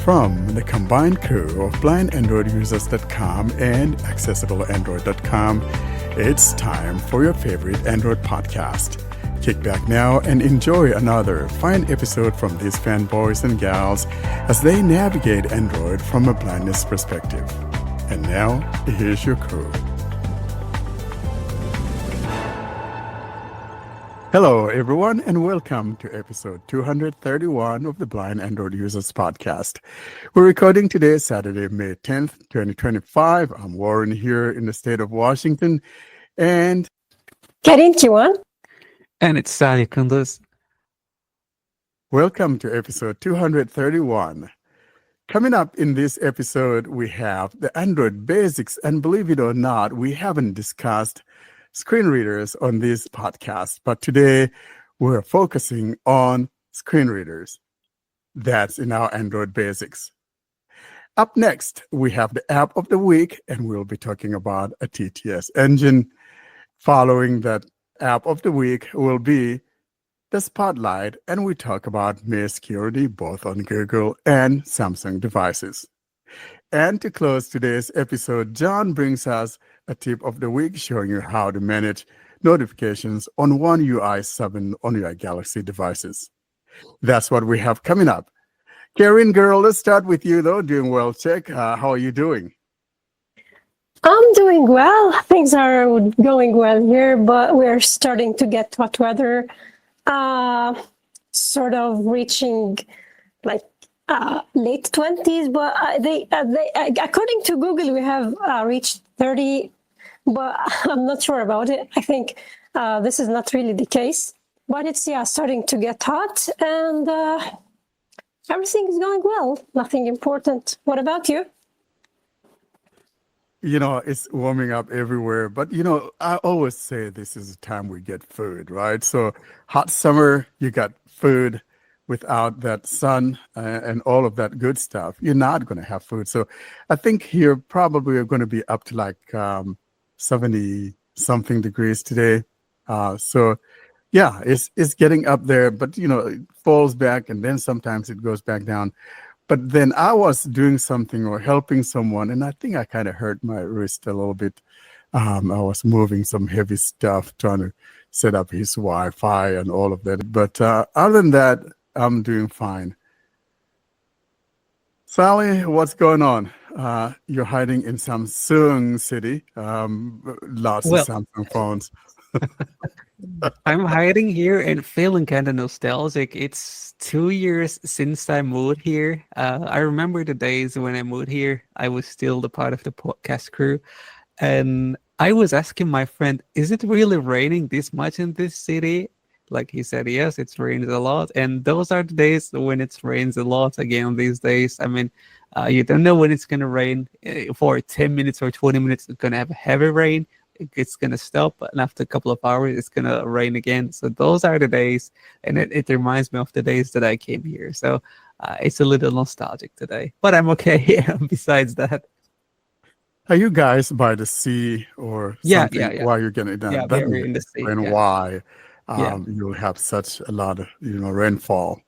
From the combined crew of blindandroidusers.com and accessibleandroid.com, it's time for your favorite Android podcast. Kick back now and enjoy another fine episode from these fanboys and gals as they navigate Android from a blindness perspective. And now, here's your crew. Hello, everyone, and welcome to episode 231 of the Blind Android Users Podcast. We're recording today, Saturday, May 10th, 2025. I'm Warren here in the state of Washington, and Karin Kiwan. And it's Sally Kunduz. Welcome to episode 231. Coming up in this episode, we have the Android basics, and believe it or not, we haven't discussed screen readers on this podcast, but today we're focusing on screen readers. That's in our Android basics. Up next, we have the app of the week, and we'll be talking about a TTS engine. Following that app of the week will be the Spotlight, and we talk about May security both on Google and Samsung devices. And to close today's episode, John brings us a tip of the week showing you how to manage notifications on One UI 7 on your Galaxy devices. That's what we have coming up. Karin, girl, let's start with you, though. Doing well, check. How are you doing? I'm doing well. Things are going well here, but we're starting to get hot weather, sort of reaching like late 20s, but they according to Google, we have reached 30, but I'm not sure about it. I think this is not really the case, but it's starting to get hot, and everything is going well. Nothing important. What about you? You know, it's warming up everywhere, but you know, I always say this is the time we get food, right? So hot summer, you got food. Without that sun and all of that good stuff, you're not going to have food. So I think here probably are going to be up to like 70 something degrees today. So yeah, it's getting up there, but you know, it falls back and then sometimes it goes back down. But then I was doing something or helping someone, and I think I kind of hurt my wrist a little bit. I was moving some heavy stuff, trying to set up his Wi-Fi and all of that. But other than that, I'm doing fine. Sally, what's going on? You're hiding in Samsung City. Lots of Samsung phones. I'm hiding here and feeling kind of nostalgic. It's 2 years since I moved here. I remember the days when I moved here. I was still the part of the podcast crew. And I was asking my friend, is it really raining this much in this city? Like he said, yes, it's rained a lot. And those are the days when it rains a lot again these days. I mean, you don't know when it's going to rain. For 10 minutes or 20 minutes, it's going to have a heavy rain. It's going to stop. And after a couple of hours, it's going to rain again. So those are the days. And it reminds me of the days that I came here. So it's a little nostalgic today. But I'm okay besides that. Are you guys by the sea or something? Yeah. Why you're getting done? Yeah, we're in the sea. And why you'll have such a lot of rainfall.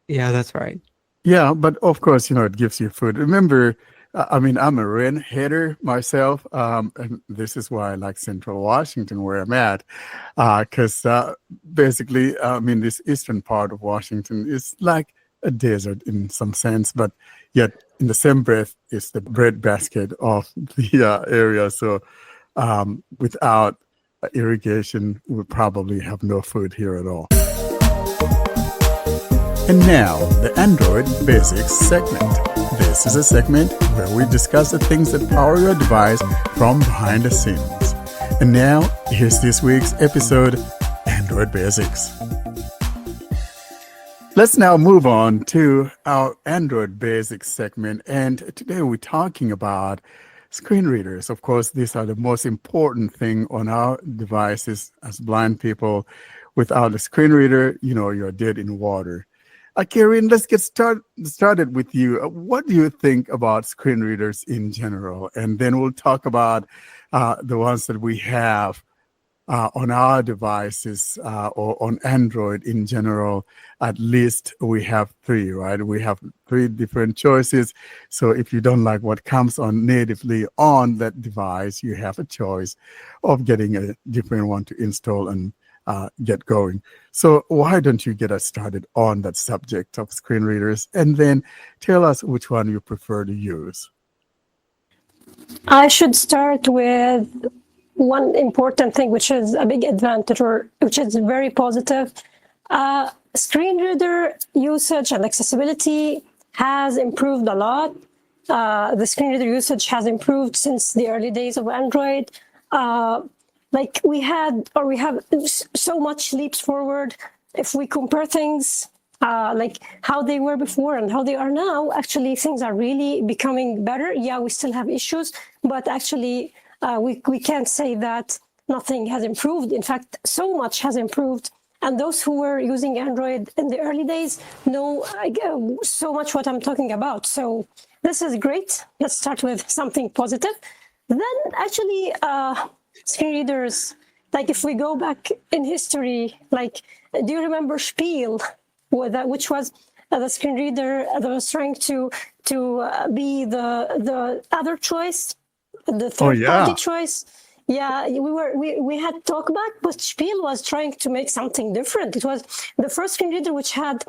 Yeah, that's right. Yeah, but of course, it gives you food. Remember, I mean, I'm a rain hater myself, and this is why I like Central Washington, where I'm at, because basically, I mean, this eastern part of Washington is like a desert in some sense, but yet in the same breath, it's the breadbasket of the area. So without irrigation, we probably have no food here at all. And now, the Android Basics segment. This is a segment where we discuss the things that power your device from behind the scenes. And now, here's this week's episode, Android Basics. Let's now move on to our Android Basics segment. And today we're talking about screen readers. Of course, these are the most important thing on our devices as blind people. Without a screen reader, you're dead in water. Karin, let's get started with you. What do you think about screen readers in general? And then we'll talk about the ones that we have on our devices or on Android in general, at least we have three, right? We have three different choices. So if you don't like what comes on natively on that device, you have a choice of getting a different one to install and get going. So why don't you get us started on that subject of screen readers, and then tell us which one you prefer to use. I should start with one important thing, which is a big advantage, or which is very positive. Screen reader usage and accessibility has improved a lot. The screen reader usage has improved since the early days of Android. Like we have so much leaps forward. If we compare things like how they were before and how they are now, actually things are really becoming better. Yeah, we still have issues, but actually we can't say that nothing has improved. In fact, so much has improved. And those who were using Android in the early days know so much what I'm talking about. So this is great. Let's start with something positive. Then actually, screen readers, like if we go back in history, like, do you remember Spiel, which was the screen reader that was trying to be the other choice, the third party choice? Yeah, we had TalkBack, but Spiel was trying to make something different. It was the first screen reader which had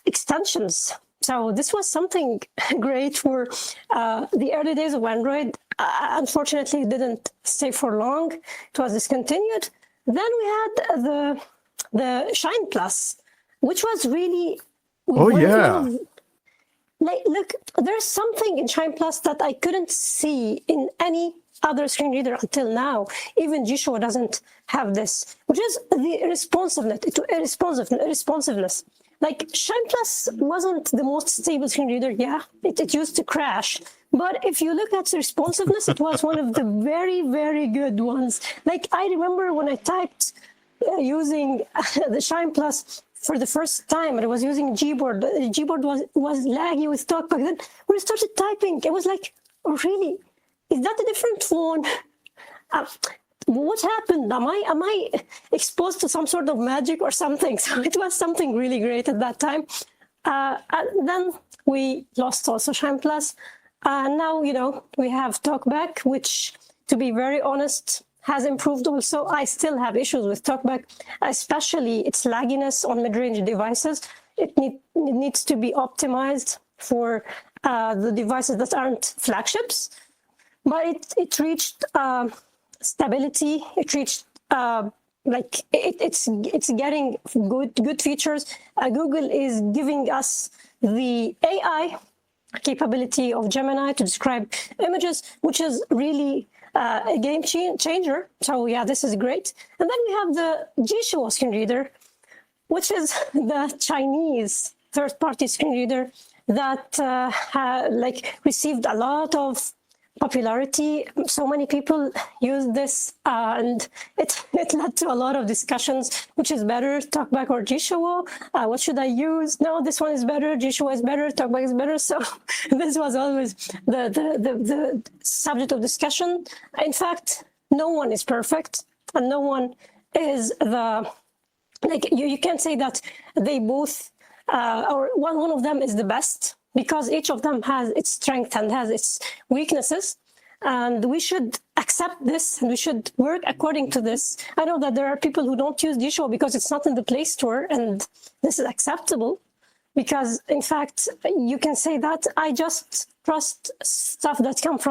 extensions. So this was something great for the early days of Android. Unfortunately, it didn't stay for long. It was discontinued. Then we had the Shine Plus, which was really like, look, there's something in Shine Plus that I couldn't see in any other screen reader until now. Even Jieshuo doesn't have this, which is the responsiveness. Like Shine Plus wasn't the most stable screen reader. Yeah, it used to crash. But if you look at the responsiveness, it was one of the very, very good ones. Like I remember when I typed using the Shine Plus for the first time, and I was using Gboard. Gboard was laggy with TalkBack. Then when I started typing, it was like, oh, really? Is that a different phone? What happened? Am I exposed to some sort of magic or something? So it was something really great at that time. And then we lost also Shine Plus. Now, we have TalkBack, which, to be very honest, has improved also. I still have issues with TalkBack, especially its lagginess on mid-range devices. It needs to be optimized for the devices that aren't flagships. But it reached stability. It reached it's getting good features. Google is giving us the AI capability of Gemini to describe images, which is really a game changer. So yeah, this is great. And then we have the Jieshuo screen reader, which is the Chinese third-party screen reader that received a lot of popularity. So many people use this, and it led to a lot of discussions. Which is better, TalkBack or Jieshuo? What should I use? No, this one is better. Jieshuo is better. TalkBack is better. So this was always the subject of discussion. In fact, no one is perfect, and no one is you can't say that they both or one of them is the best, because each of them has its strength and has its weaknesses. And we should accept this, and we should work according to this. I know that there are people who don't use Jieshuo because it's not in the Play Store, and this is acceptable. Because, in fact, you can say that I just trust stuff that comes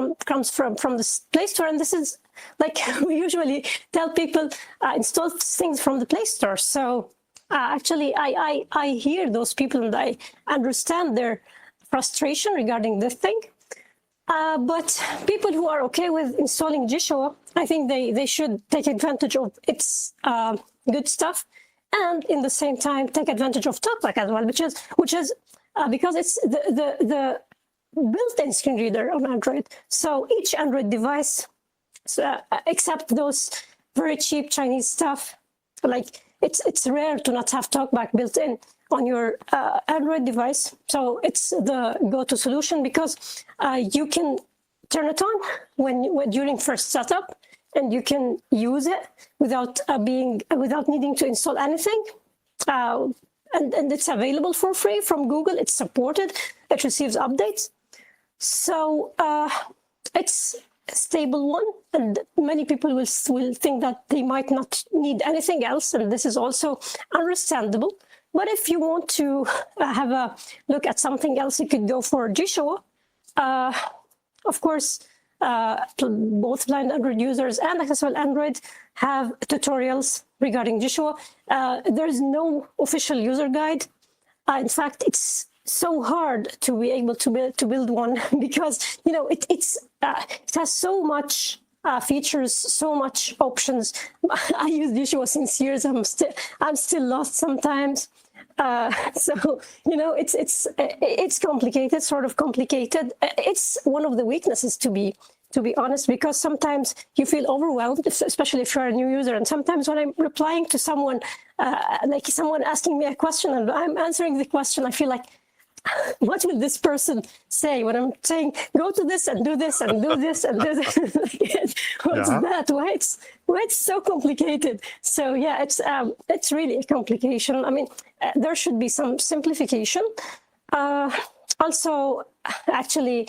from the Play Store, and this is like we usually tell people install things from the Play Store. So actually, I hear those people, and I understand their frustration regarding this thing. But people who are okay with installing Jieshuo, I think they should take advantage of its good stuff, and in the same time take advantage of TalkBack as well, which is because it's the built-in screen reader on Android. So each Android device, except those very cheap Chinese stuff, like it's rare to not have TalkBack built in on your Android device. So it's the go-to solution, because you can turn it on when during first setup. and you can use it without needing to install anything. And it's available for free from Google. It's supported. It receives updates. So it's a stable one, and many people will think that they might not need anything else, and this is also understandable. But if you want to have a look at something else, you could go for Jieshuo. Of course, both blind Android users and accessible Android have tutorials regarding Jieshuo. There's no official user guide. In fact, it's so hard to be able to build one because it has so much features, so much options. I use Jieshuo since years. I'm still lost sometimes. So it's complicated, sort of complicated. It's one of the weaknesses, to be honest, because sometimes you feel overwhelmed, especially if you're a new user. And sometimes when I'm replying to someone, like someone asking me a question and I'm answering the question, I feel like, what will this person say when I'm saying, go to this and do this and do this and do this? What's that? Why it's so complicated? So yeah, it's really a complication. I mean, there should be some simplification. Also, actually,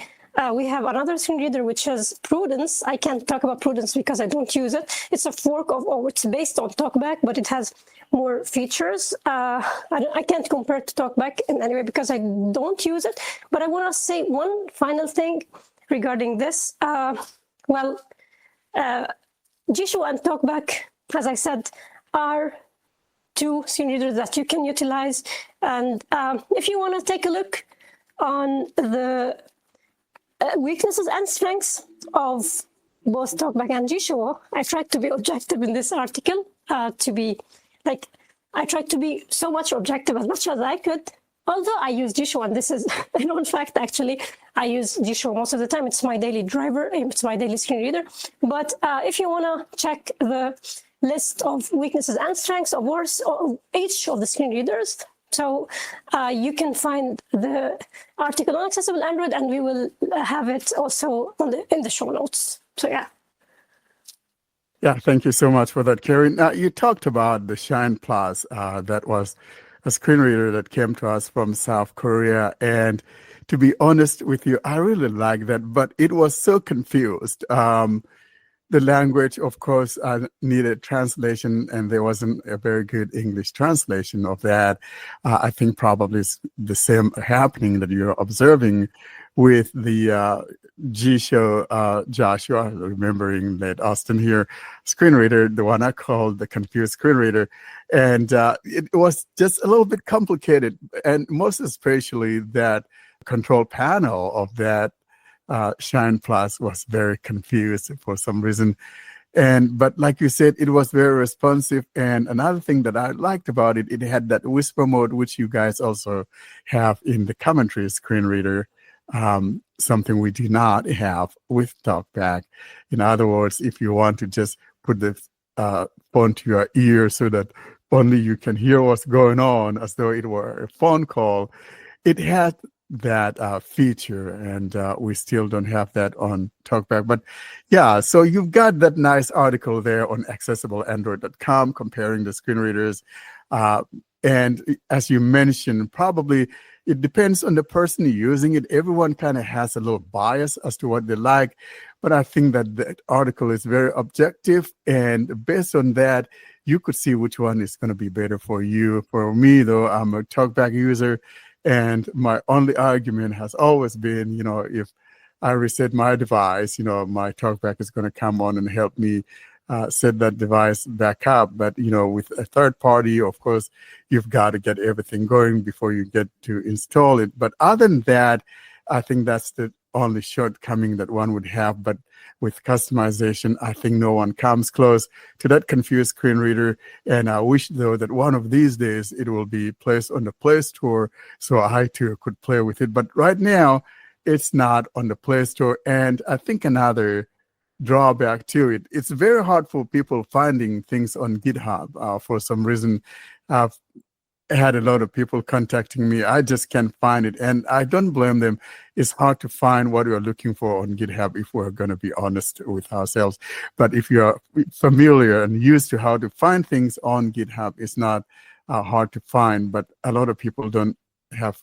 we have another screen reader, which is Prudence. I can't talk about Prudence because I don't use it. It's a fork or it's based on TalkBack, but it has more features. I can't compare it to TalkBack in any way because I don't use it. But I want to say one final thing regarding this. Jieshuo and TalkBack, as I said, are two screen readers that you can utilize. And if you want to take a look on the weaknesses and strengths of both TalkBack and Jieshuo, I tried to be objective in this article, I tried to be so much objective as much as I could, although I use Jieshuo, and this is a known fact, actually. I use Jieshuo most of the time. It's my daily driver, it's my daily screen reader. But if you want to check the list of weaknesses and strengths of each of the screen readers, so you can find the article on Accessible Android, and we will have it also in the show notes. So yeah. Yeah, thank you so much for that, Karen. Now, you talked about the Shine Plus. That was a screen reader that came to us from South Korea. And to be honest with you, I really like that, but it was so confused. The language, of course, needed translation, and there wasn't a very good English translation of that. I think probably it's the same happening that you're observing with the Jieshuo, Joshua, remembering that Austin here, screen reader, the one I called the confused screen reader. And it was just a little bit complicated, and most especially that control panel of that Shine Plus was very confused for some reason. But like you said, it was very responsive. And another thing that I liked about it, it had that whisper mode, which you guys also have in the commentary screen reader, something we do not have with TalkBack. In other words, if you want to just put the phone to your ear so that only you can hear what's going on as though it were a phone call, it had that feature, and we still don't have that on TalkBack. But yeah, so you've got that nice article there on accessibleandroid.com comparing the screen readers. And as you mentioned, probably it depends on the person using it. Everyone kind of has a little bias as to what they like. But I think that the article is very objective. And based on that, you could see which one is going to be better for you. For me, though, I'm a TalkBack user. And my only argument has always been, if I reset my device, my TalkBack is going to come on and help me set that device back up. But, with a third party, of course, you've got to get everything going before you get to install it. But other than that, I think that's the only shortcoming that one would have. But with customization, I think no one comes close to that confused screen reader. And I wish, though, that one of these days it will be placed on the Play Store so I, too, could play with it. But right now, it's not on the Play Store. And I think another drawback to it, it's very hard for people finding things on GitHub for some reason. had a lot of people contacting me. I just can't find it, and I don't blame them. It's hard to find what you're looking for on GitHub, if we're going to be honest with ourselves. But if you're familiar and used to how to find things on GitHub, it's not hard to find. But a lot of people don't have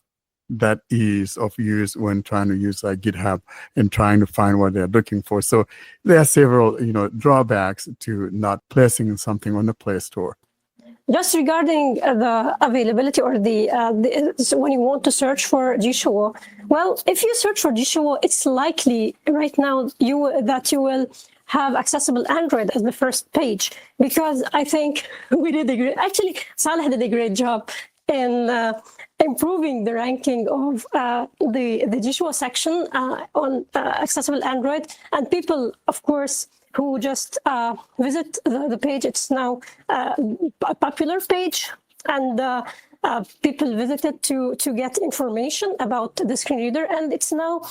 that ease of use when trying to use GitHub and trying to find what they're looking for. So there are several, drawbacks to not placing something on the Play Store. Just regarding the availability or so when you want to search for Jieshuo, well, if you search for Jieshuo, it's likely right now that you will have accessible Android as the first page, because I think Saleh did a great job in improving the ranking of the Jieshuo section on accessible Android, and people, of course, who just visit the page. It's now a popular page, and people visit it to get information about the screen reader. And it's now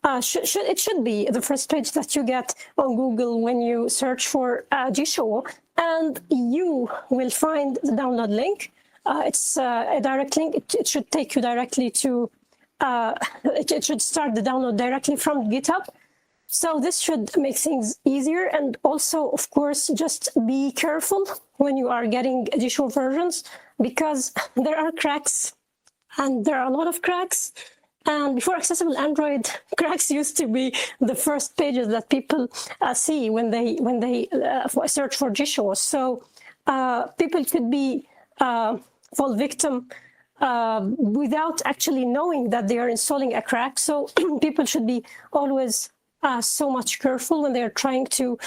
it should be the first page that you get on Google when you search for Jieshuo, and you will find the download link. It's a direct link. It should take you directly to. It should start the download directly from GitHub. So this should make things easier, and also, of course, just be careful when you are getting Jieshuo versions, because there are cracks, and there are a lot of cracks. And before accessible Android, cracks used to be the first pages that people see when they search for Jieshuo. So people could be fall victim without actually knowing that they are installing a crack. So people should be always so much careful when they're trying to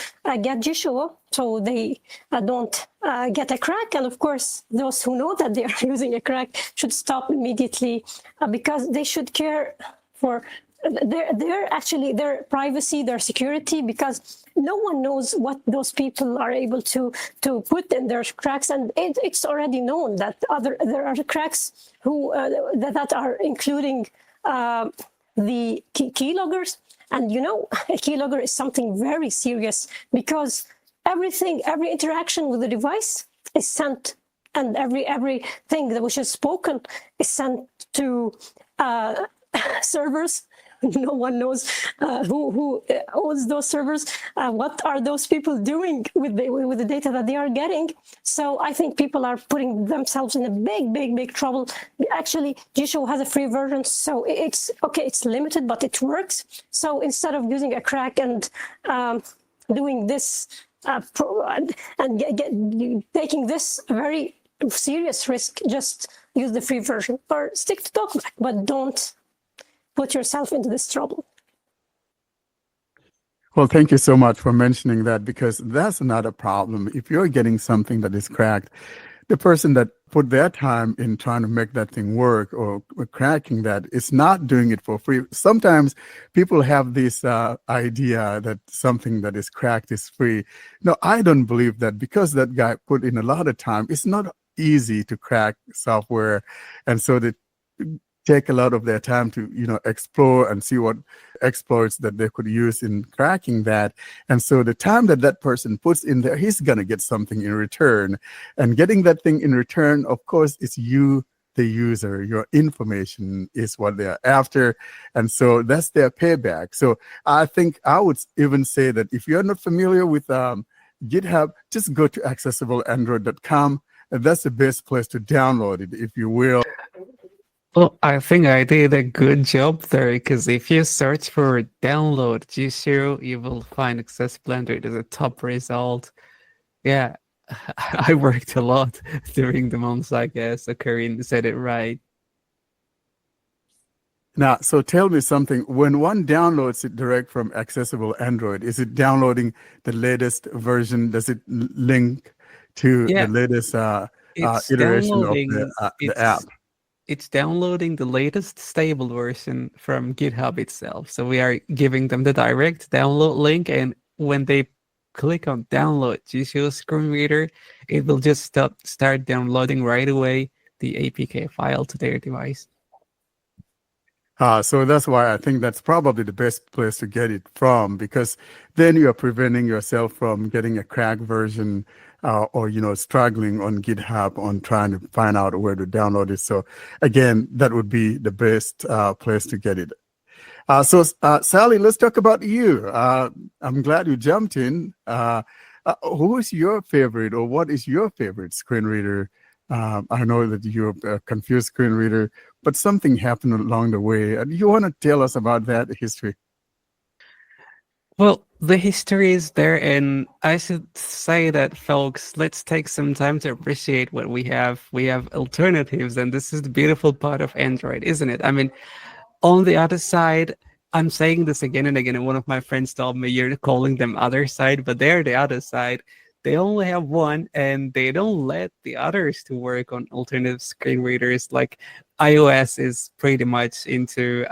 get Jieshuo, so they don't get a crack. And of course, those who know that they are using a crack should stop immediately, because they should care for their privacy, their security, because no one knows what those people are able to put in their cracks. And it's already known that there are cracks that are including the keyloggers. And a keylogger is something very serious, because every interaction with the device is sent, and everything which is spoken is sent to servers. No one knows who owns those servers. What are those people doing with the data that they are getting? So I think people are putting themselves in a big trouble. Actually, Jieshuo has a free version, so it's okay. It's limited, but it works. So instead of using a crack and doing this taking this very serious risk, just use the free version or stick to TalkBack, but don't put yourself into this trouble. Well, thank you so much for mentioning that, because that's not a problem. If you're getting something that is cracked, the person that put their time in trying to make that thing work or cracking that is not doing it for free. Sometimes people have this idea that something that is cracked is free. No, I don't believe that, because that guy put in a lot of time. It's not easy to crack software, and so they take a lot of their time to explore and see what exploits that they could use in cracking that. And so the time that person puts in there, he's going to get something in return. And getting that thing in return, of course, is you, the user. Your information is what they're after, and so that's their payback. So I think I would even say that if you're not familiar with GitHub, just go to accessibleandroid.com, and that's the best place to download it, if you will. Well, I think I did a good job there, because if you search for download Jieshuo, you will find accessible Android as a top result. Yeah, I worked a lot during the months, I guess. So Karin said it right. Now, so tell me something. When one downloads it direct from accessible Android, is it downloading the latest version? Does it link to the latest iteration of the app? It's downloading the latest stable version from GitHub itself. So we are giving them the direct download link, and when they click on download Jieshuo screen reader, it will just start downloading right away the APK file to their device. So that's why I think that's probably the best place to get it from, because then you are preventing yourself from getting a cracked version or struggling on GitHub on trying to find out where to download it. So again, that would be the best place to get it. So Sally, let's talk about you. I'm glad you jumped in. Who is your favorite, or what is your favorite screen reader? I know that you're a confused screen reader, but something happened along the way. And you want to tell us about that history? Well, the history is there, and I should say that, folks, let's take some time to appreciate what we have. We have alternatives, and this is the beautiful part of Android, isn't it? I mean, on the other side, I'm saying this again and again, and one of my friends told me you're calling them other side, but they're the other side. They only have one, and they don't let the others to work on alternative screen readers. Like iOS is pretty much into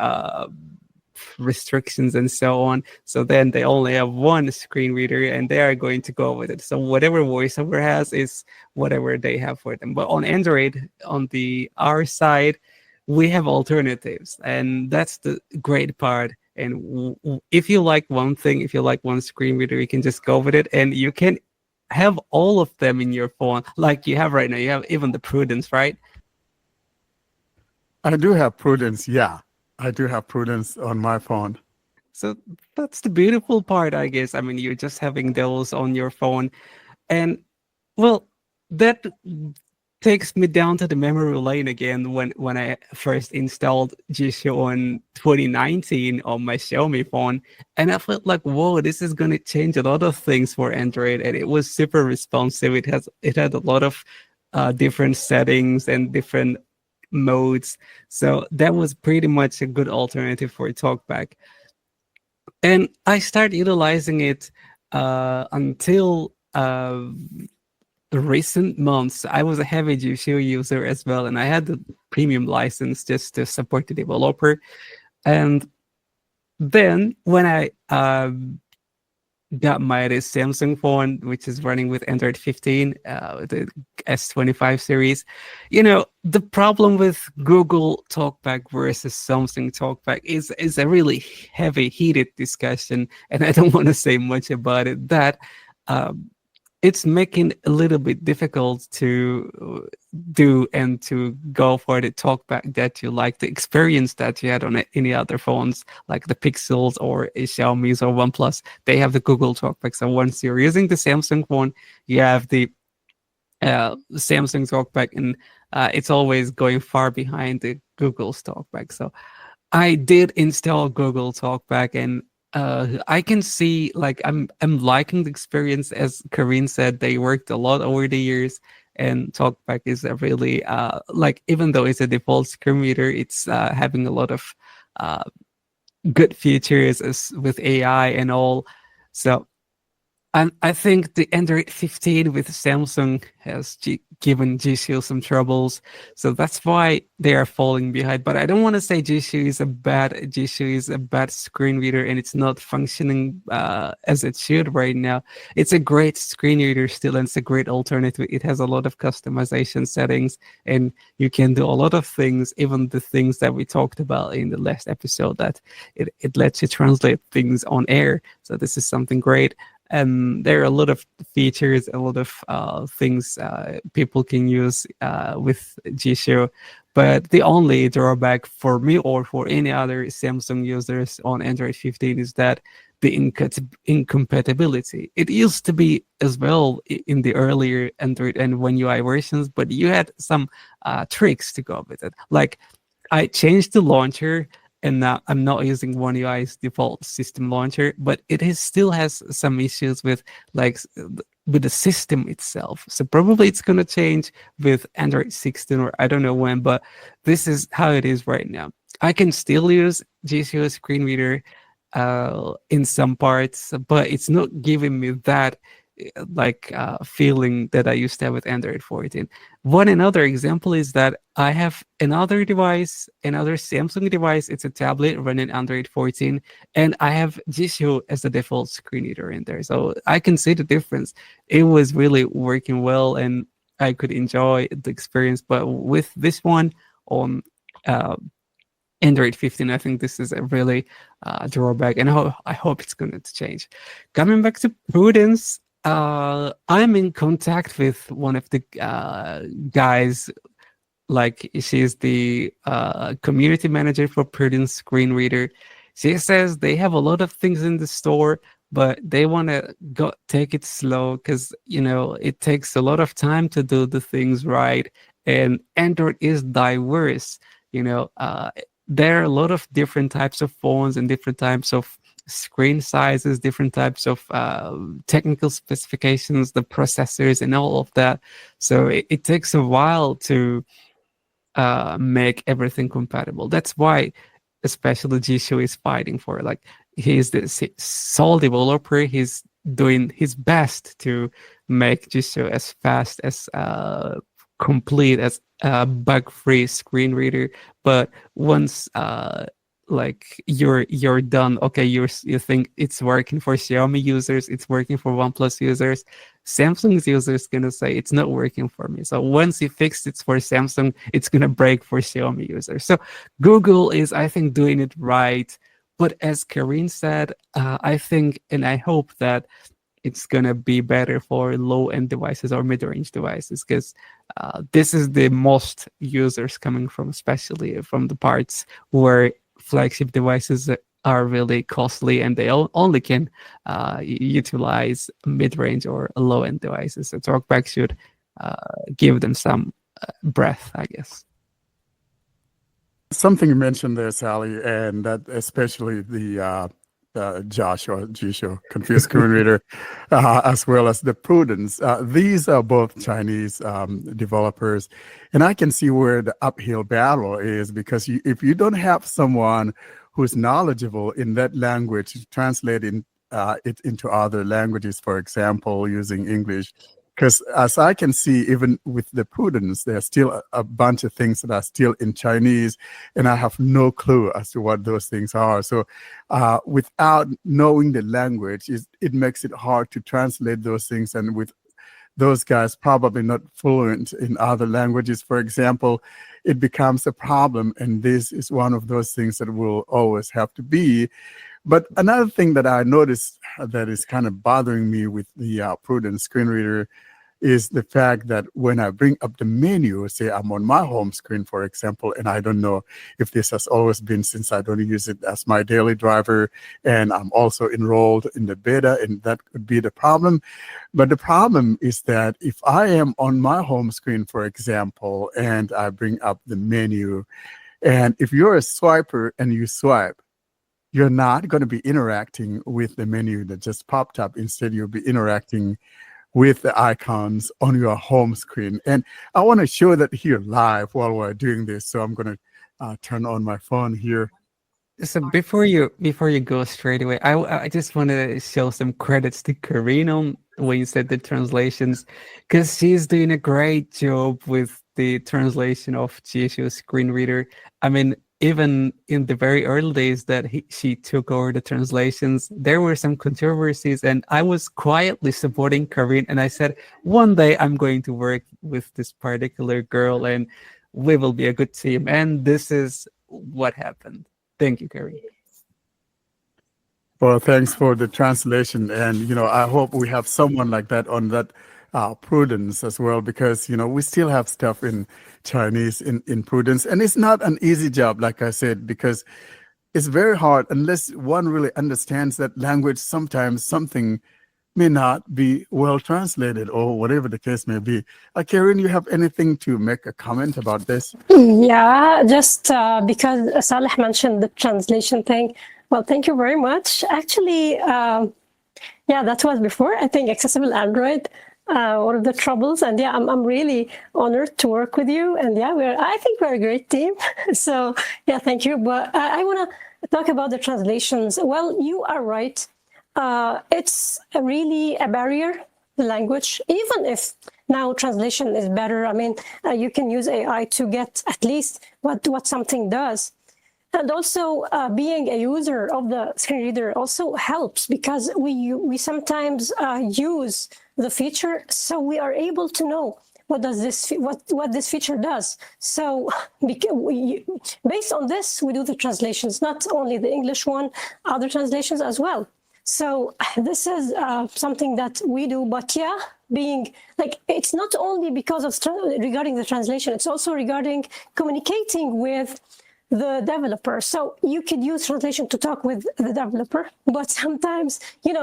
restrictions and so on. So then they only have one screen reader, and they are going to go with it. So whatever VoiceOver has is whatever they have for them. But on Android, on the our side, we have alternatives, and that's the great part. And if you like one thing, if you like one screen reader, you can just go with it, and you can have all of them in your phone like you have right now. You have even the Prudence, right? I do have Prudence. Yeah, I do have Prudence on my phone. So that's the beautiful part, I guess. I mean, you're just having those on your phone. And well, that takes me down to the memory lane again when I first installed Jieshuo in 2019 on my Xiaomi phone. And I felt like, whoa, this is going to change a lot of things for Android. And it was super responsive. It had a lot of different settings and different modes. So that was pretty much a good alternative for TalkBack. And I started utilizing it until the recent months. I was a heavy Jieshuo user as well, and I had the premium license just to support the developer. And then when I got my Samsung phone, which is running with Android 15, the S25 series. The problem with Google TalkBack versus Samsung TalkBack is a really heavy, heated discussion, and I don't want to say much about it. That it's making it a little bit difficult to do and to go for the TalkBack that you like, the experience that you had on any other phones, like the Pixels or Xiaomi's or OnePlus. They have the Google TalkBack. So once you're using the Samsung phone, you have the Samsung TalkBack, and it's always going far behind the Google's TalkBack. So I did install Google TalkBack, and I can see, like, I'm liking the experience. As Karine said, they worked a lot over the years, and TalkBack is a really like, even though it's a default screen reader, it's having a lot of good features with AI and all. So I think the Android 15 with Samsung has given Jieshuo some troubles, so that's why they are falling behind. But I don't want to say Jieshuo is a bad screen reader and it's not functioning as it should right now. It's a great screen reader still, and it's a great alternative. It has a lot of customization settings, and you can do a lot of things, even the things that we talked about in the last episode, that it lets you translate things on air. So this is something great. And there are a lot of features, a lot of things people can use with Jieshuo. But the only drawback for me or for any other Samsung users on Android 15 is that the incompatibility. It used to be as well in the earlier Android and One UI versions, but you had some tricks to go with it. Like, I changed the launcher, and now I'm not using One UI's default system launcher, but still has some issues with, like, with the system itself. So probably it's going to change with Android 16, or I don't know when, but this is how it is right now. I can still use Jieshuo screen reader in some parts, but it's not giving me that feeling that I used to have with Android 14. Another example is that I have another Samsung device. It's a tablet running Android 14, and I have Jieshuo as the default screen reader in there. So I can see the difference. It was really working well, and I could enjoy the experience. But with this one on Android 15, I think this is a really drawback, and I hope it's going to change. Coming back to Prudence, I'm in contact with one of the guys. Like, she's the community manager for Prudence Screen Reader. She says they have a lot of things in the store, but they want to go take it slow because it takes a lot of time to do the things right. And Android is diverse. There are a lot of different types of phones and different types of screen sizes, different types of technical specifications, the processors, and all of that. So it takes a while to make everything compatible. That's why especially Jieshuo is fighting for. Like, he's the sole developer. He's doing his best to make Jieshuo as fast as complete as a bug-free screen reader. But once like you're done, okay, you think it's working for Xiaomi users, it's working for OnePlus users, Samsung's users gonna say it's not working for me. So once you fix it for Samsung, it's gonna break for Xiaomi users. So Google is, I think, doing it right. But as Karine said, I think and I hope that it's gonna be better for low-end devices or mid-range devices, because this is the most users coming from, especially from the parts where flagship devices are really costly and they only can utilize mid-range or low-end devices. So TalkBack should give them some breath, I guess. Something you mentioned there, Sally, and that especially the Jieshuo, confused screen reader, as well as the Prudence. These are both Chinese developers, and I can see where the uphill battle is, because if you don't have someone who's knowledgeable in that language to translate it into other languages, for example, using English. Because as I can see, even with the Prudence, there's still a bunch of things that are still in Chinese, and I have no clue as to what those things are. So without knowing the language, it makes it hard to translate those things. And with those guys probably not fluent in other languages, for example, it becomes a problem. And this is one of those things that will always have to be. But another thing that I noticed that is kind of bothering me with the Prudence screen reader is the fact that when I bring up the menu, say I'm on my home screen, for example, and I don't know if this has always been, since I don't use it as my daily driver, and I'm also enrolled in the beta, and that could be the problem. But the problem is that if I am on my home screen, for example, and I bring up the menu, and if you're a swiper and you swipe, you're not going to be interacting with the menu that just popped up. Instead, you'll be interacting with the icons on your home screen. And I want to show that here live while we're doing this. So I'm going to turn on my phone here. So before you go straight away, I just want to show some credits to Karine on when you said the translations, because she's doing a great job with the translation of Jieshuo's screen reader. I mean, even in the very early days that she took over the translations, there were some controversies, and I was quietly supporting Karine. And I said, one day I'm going to work with this particular girl, and we will be a good team. And this is what happened. Thank you, Karine. Well, thanks for the translation. And, I hope we have someone like that on that Prudence as well, because, we still have stuff in Chinese in Prudence. And it's not an easy job, like I said, because it's very hard unless one really understands that language. Sometimes something may not be well translated, or whatever the case may be. Karine, you have anything to make a comment about this? Yeah, just because Saleh mentioned the translation thing. Well, thank you very much. Actually, yeah, that was before, I think, Accessible Android, one of the troubles. And yeah, I'm really honored to work with you. And yeah, I think we're a great team. So yeah, thank you. But I want to talk about the translations. Well, you are right. It's really a barrier, the language, even if now translation is better. I mean, you can use AI to get at least what something does. And also being a user of the screen reader also helps, because we sometimes use the feature, so we are able to know what this feature does. So based on this, we do the translations, not only the English one, other translations as well. So this is something that we do, but yeah, being like, it's not only because of regarding the translation, it's also regarding communicating with the developer. So you could use translation to talk with the developer, but sometimes,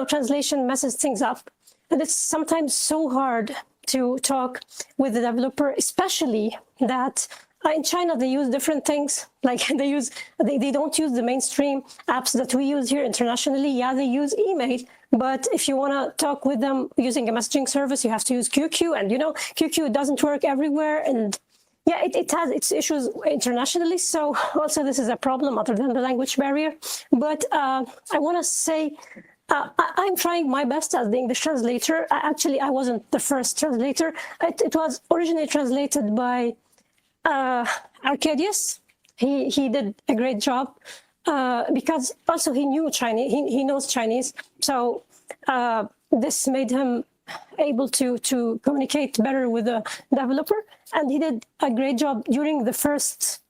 translation messes things up. And it's sometimes so hard to talk with the developer, especially that in China, they use different things. Like they don't use the mainstream apps that we use here internationally. Yeah, they use email, but if you want to talk with them using a messaging service, you have to use QQ, and QQ doesn't work everywhere. And yeah, it has its issues internationally. So also this is a problem other than the language barrier. But I want to say, I'm trying my best as the English translator. Actually, I wasn't the first translator. It was originally translated by Arcadius. He did a great job because also he knew Chinese. He knows Chinese, so this made him able to communicate better with the developer, and he did a great job during the first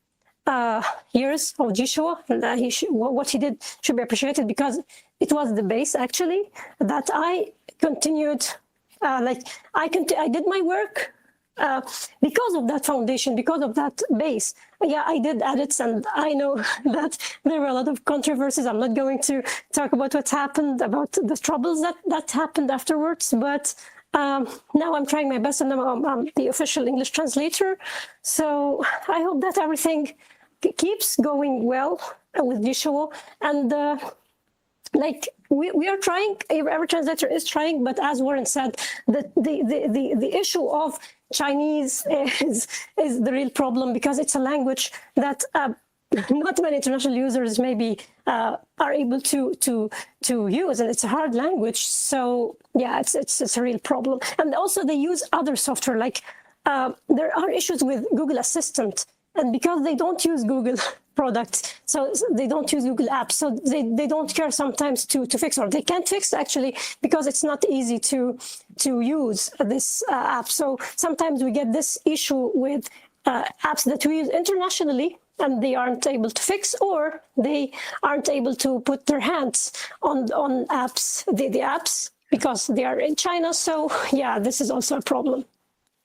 years of Jieshuo. And what he did should be appreciated, because it was the base actually that I continued. I did my work. Because of that foundation, because of that base. Yeah, I did edits, and I know that there were a lot of controversies. I'm not going to talk about what happened, about the troubles that happened afterwards, but now I'm trying my best, and I'm the official English translator. So I hope that everything keeps going well with Jieshuo, and we are trying, every translator is trying, but as Warren said, the issue of Chinese is the real problem, because it's a language that not many international users maybe are able to use, and it's a hard language. So yeah, it's a real problem. And also they use other software, like there are issues with Google Assistant, and because they don't use Google products, so they don't use Google apps, so they don't care sometimes to fix, or they can't fix actually, because it's not easy to use this app. So sometimes we get this issue with apps that we use internationally, and they aren't able to fix, or they aren't able to put their hands on apps, the apps, because they are in China. So yeah, this is also a problem.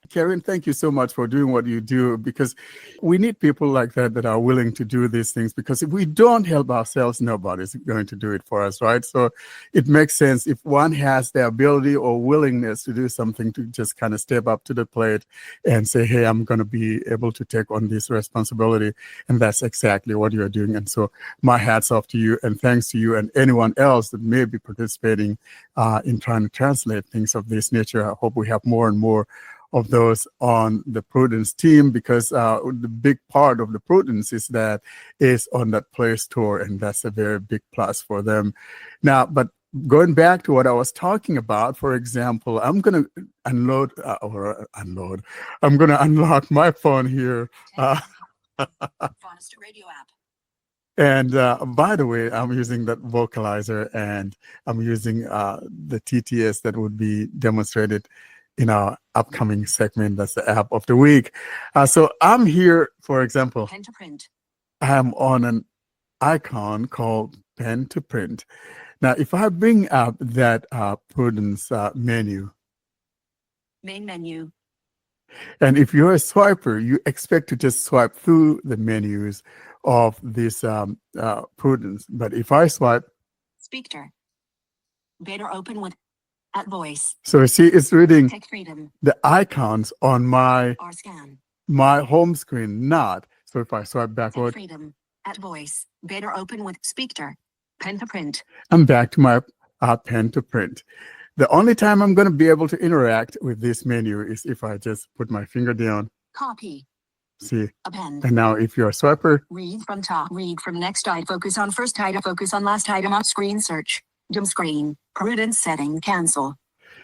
Karen, thank you so much for doing what you do, because we need people like that are willing to do these things, because if we don't help ourselves, nobody's going to do it for us, right? So it makes sense if one has the ability or willingness to do something, to just kind of step up to the plate and say, hey, I'm going to be able to take on this responsibility. And that's exactly what you're doing. And so my hats off to you, and thanks to you and anyone else that may be participating in trying to translate things of this nature. I hope we have more and more of those on the Prudence team, because the big part of the Prudence is on that Play Store, and that's a very big plus for them. Now, but going back to what I was talking about, for example, I'm going to I'm going to unlock my phone here. Radio app. And by the way, I'm using that vocalizer, and I'm using the TTS that would be demonstrated in our upcoming segment. That's the app of the week. So I'm here, for example, Pen to print. I'm on an icon called Pen to Print. Now, if I bring up that Prudence menu, Main menu. and if you're a swiper, you expect to just swipe through the menus of this Prudence. But if I swipe, Speaker. Better open with at voice. so you see, it's reading Tech freedom. the icons on my R scan. home screen, not. So if I swipe Tech backward, freedom. At voice. Better open with speaker. Pen to print. I'm back to my Pen to Print. The only time I'm going to be able to interact with this menu is if I just put my finger down. Copy. See, Append. and now if you're a swiper, Read from top. Read from next item. Focus on first item. Focus on last item on screen search. Dim screen. Prudence setting. Cancel.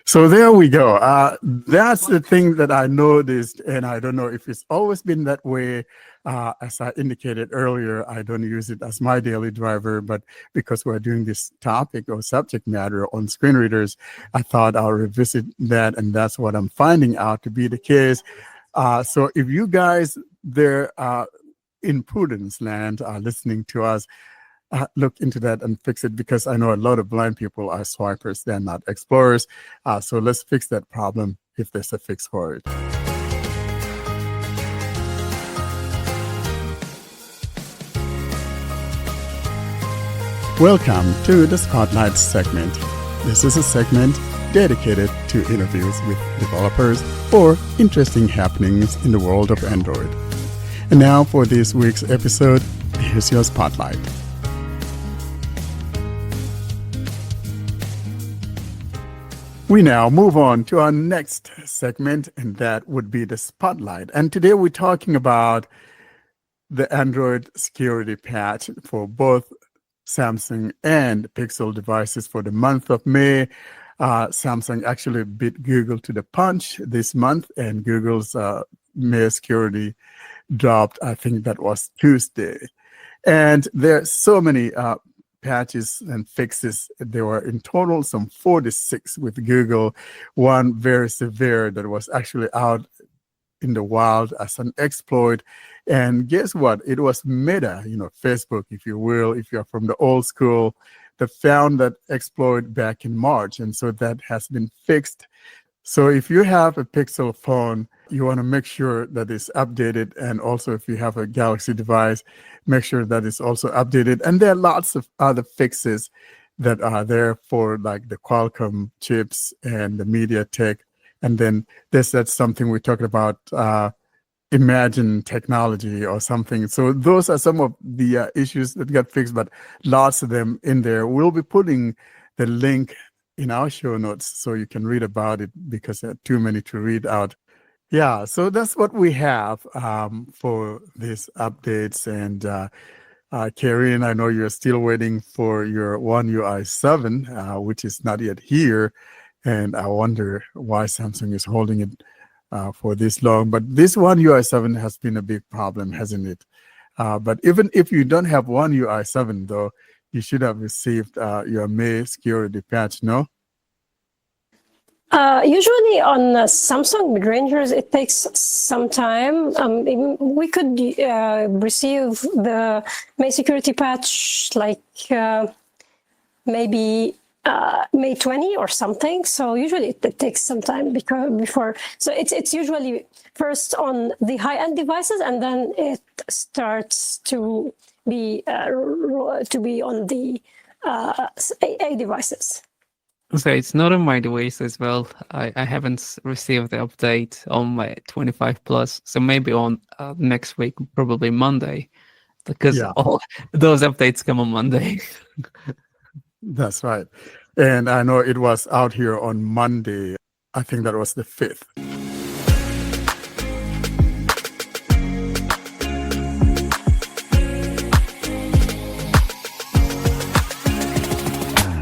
so there we go. That's the thing that I noticed, and I don't know if it's always been that way. As I indicated earlier, I don't use it as my daily driver, but because we're doing this topic or subject matter on screen readers, I thought I'll revisit that, and that's what I'm finding out to be the case. So if you guys there in Prudence land are listening to us, look into that and fix it, because I know a lot of blind people are swipers, they're not explorers. So let's fix that problem if there's a fix for it. Welcome to the Spotlight segment. This is a segment dedicated to interviews with developers or interesting happenings in the world of Android. And now for this week's episode, here's your Spotlight. We now move on to our next segment, and that would be the Spotlight. And today we're talking about the Android security patch for both Samsung and Pixel devices for the month of May. Samsung actually beat Google to the punch this month, and Google's May security dropped, I think that was Tuesday. And there are so many patches and fixes. There were in total some 46 with Google, one very severe that was actually out in the wild as an exploit. And guess what? It was Meta, Facebook, if you will, if you're from the old school, that found that exploit back in March. And so that has been fixed. So if you have a Pixel phone, you want to make sure that it's updated. And also if you have a Galaxy device, make sure that it's also updated. And there are lots of other fixes that are there for like the Qualcomm chips and the MediaTek. And then that's something we talked about, Imagine technology or something. So those are some of the issues that got fixed, but lots of them in there. We'll be putting the link in our show notes so you can read about it, because there are too many to read out. Yeah, so that's what we have for these updates. And Karen, I know you're still waiting for your One UI 7, which is not yet here. And I wonder why Samsung is holding it for this long. But this One UI 7 has been a big problem, hasn't it? But even if you don't have One UI 7, though, you should have received your May security patch, no? Usually on Samsung mid-rangers, it takes some time. We could receive the May security patch like maybe May 20 or something. So usually it takes some time before. So it's usually first on the high-end devices, and then it starts to be on the A devices. So it's not on my device as well. I haven't received the update on my 25 Plus. So maybe on next week, probably Monday, because all those updates come on Monday. That's right. And I know it was out here on Monday. I think that was the 5th.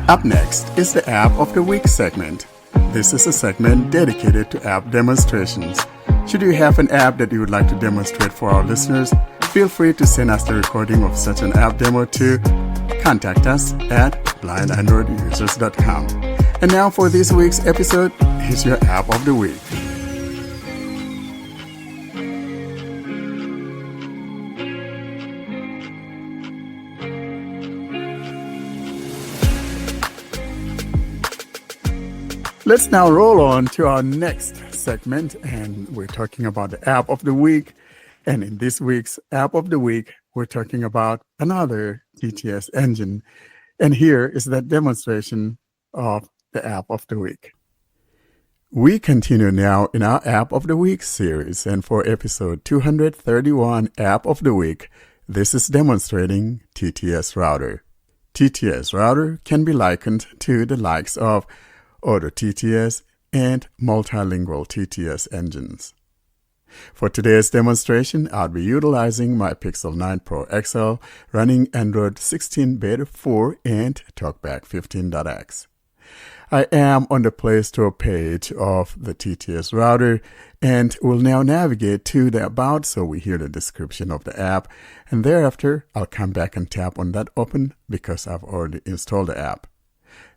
Up next is the App of the Week segment. This is a segment dedicated to app demonstrations. Should you have an app that you would like to demonstrate for our listeners, feel free to send us the recording of such an app demo to contact us at blindandroidusers.com. And now for this week's episode, here's your App of the Week. Let's now roll on to our next segment, and we're talking about the App of the Week. And in this week's App of the Week, we're talking about another TTS engine. And here is that demonstration of the App of the Week. We continue now in our App of the Week series, and for episode 231 App of the Week, this is demonstrating TTS Router. TTS Router can be likened to the likes of Auto TTS and multilingual TTS engines. For today's demonstration, I'll be utilizing my Pixel 9 Pro XL running Android 16 Beta 4 and TalkBack 15.x. I am on the Play Store page of the TTS Router and will now navigate to the About so we hear the description of the app, and thereafter I'll come back and tap on that Open because I've already installed the app.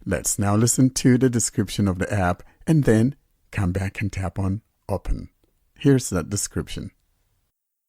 Let's now listen to the description of the app and then come back and tap on Open. Here's that description.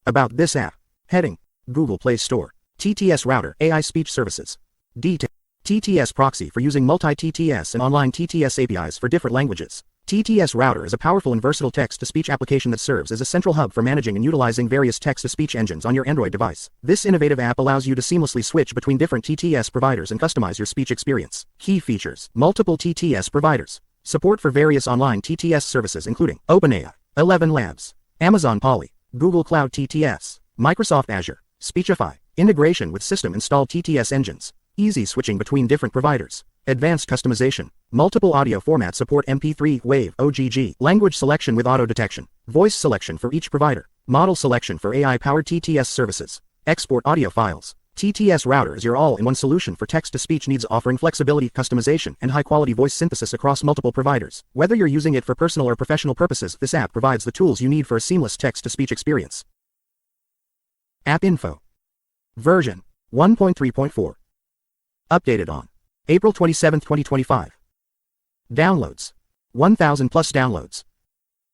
About this app. Heading: Google Play Store. TTS Router AI Speech Services. TTS Proxy for using multi-TTS and online TTS APIs for different languages. TTS Router is a powerful and versatile text-to-speech application that serves as a central hub for managing and utilizing various text-to-speech engines on your Android device. This innovative app allows you to seamlessly switch between different TTS providers and customize your speech experience. Key features: multiple TTS providers, support for various online TTS services including OpenAI, 11 Labs, Amazon Poly, Google Cloud TTS, Microsoft Azure, Speechify, integration with system-installed TTS engines, easy switching between different providers, advanced customization, multiple audio formats support MP3, WAV, OGG, language selection with auto detection, voice selection for each provider, model selection for AI-powered TTS services, export audio files. TTS Router is your all-in-one solution for text-to-speech needs, offering flexibility, customization, and high-quality voice synthesis across multiple providers. Whether you're using it for personal or professional purposes, this app provides the tools you need for a seamless text-to-speech experience. App Info. Version 1.3.4. Updated on April 27, 2025. Downloads 1,000 plus downloads.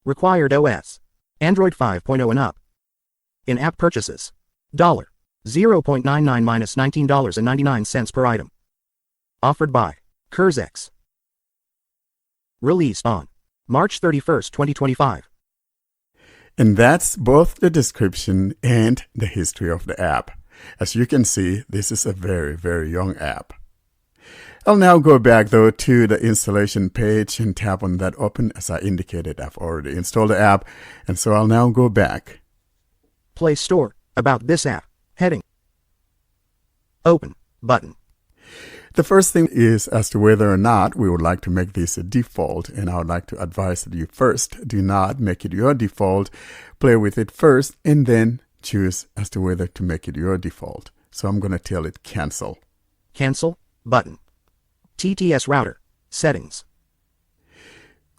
Required OS Android 5.0 and up. In-app purchases $0.99 minus $19.99 per item. Offered by Kurzx. Released on March 31st, 2025. And that's both the description and the history of the app. As you can see, this is a very, very young app. I'll now go back though to the installation page and tap on that open. As I indicated, I've already installed the app, and so I'll now go back. Play Store. About this app. Heading. Open button. The first thing is as to whether or not we would like to make this a default, and I would like to advise that you first do not make it your default. Play with it first and then choose as to whether to make it your default. So I'm going to tell it cancel. Cancel button. TTS Router settings.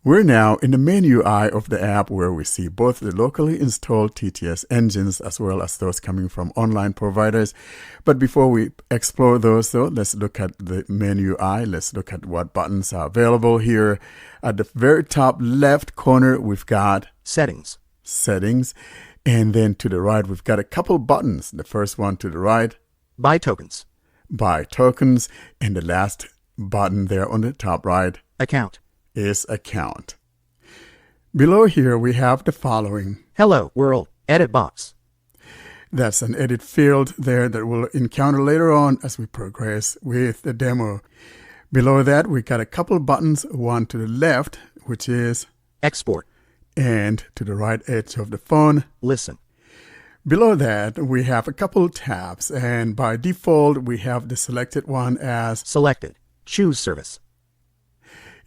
We're now in the main UI of the app, where we see both the locally installed TTS engines as well as those coming from online providers. But before we explore those though, let's look at the main UI. Let's look at what buttons are available here. At the very top left corner, we've got Settings. And then to the right, we've got a couple buttons. The first one to the right, Buy tokens. Buy tokens. And the last button there on the top right, Account. is Account. Below here, we have the following. Hello World. Edit box. That's an edit field there that we'll encounter later on as we progress with the demo. Below that, we got a couple buttons, one to the left, which is Export. and to the right edge of the phone, Listen. Below that, we have a couple tabs, and by default, we have the selected one as Selected. Choose service.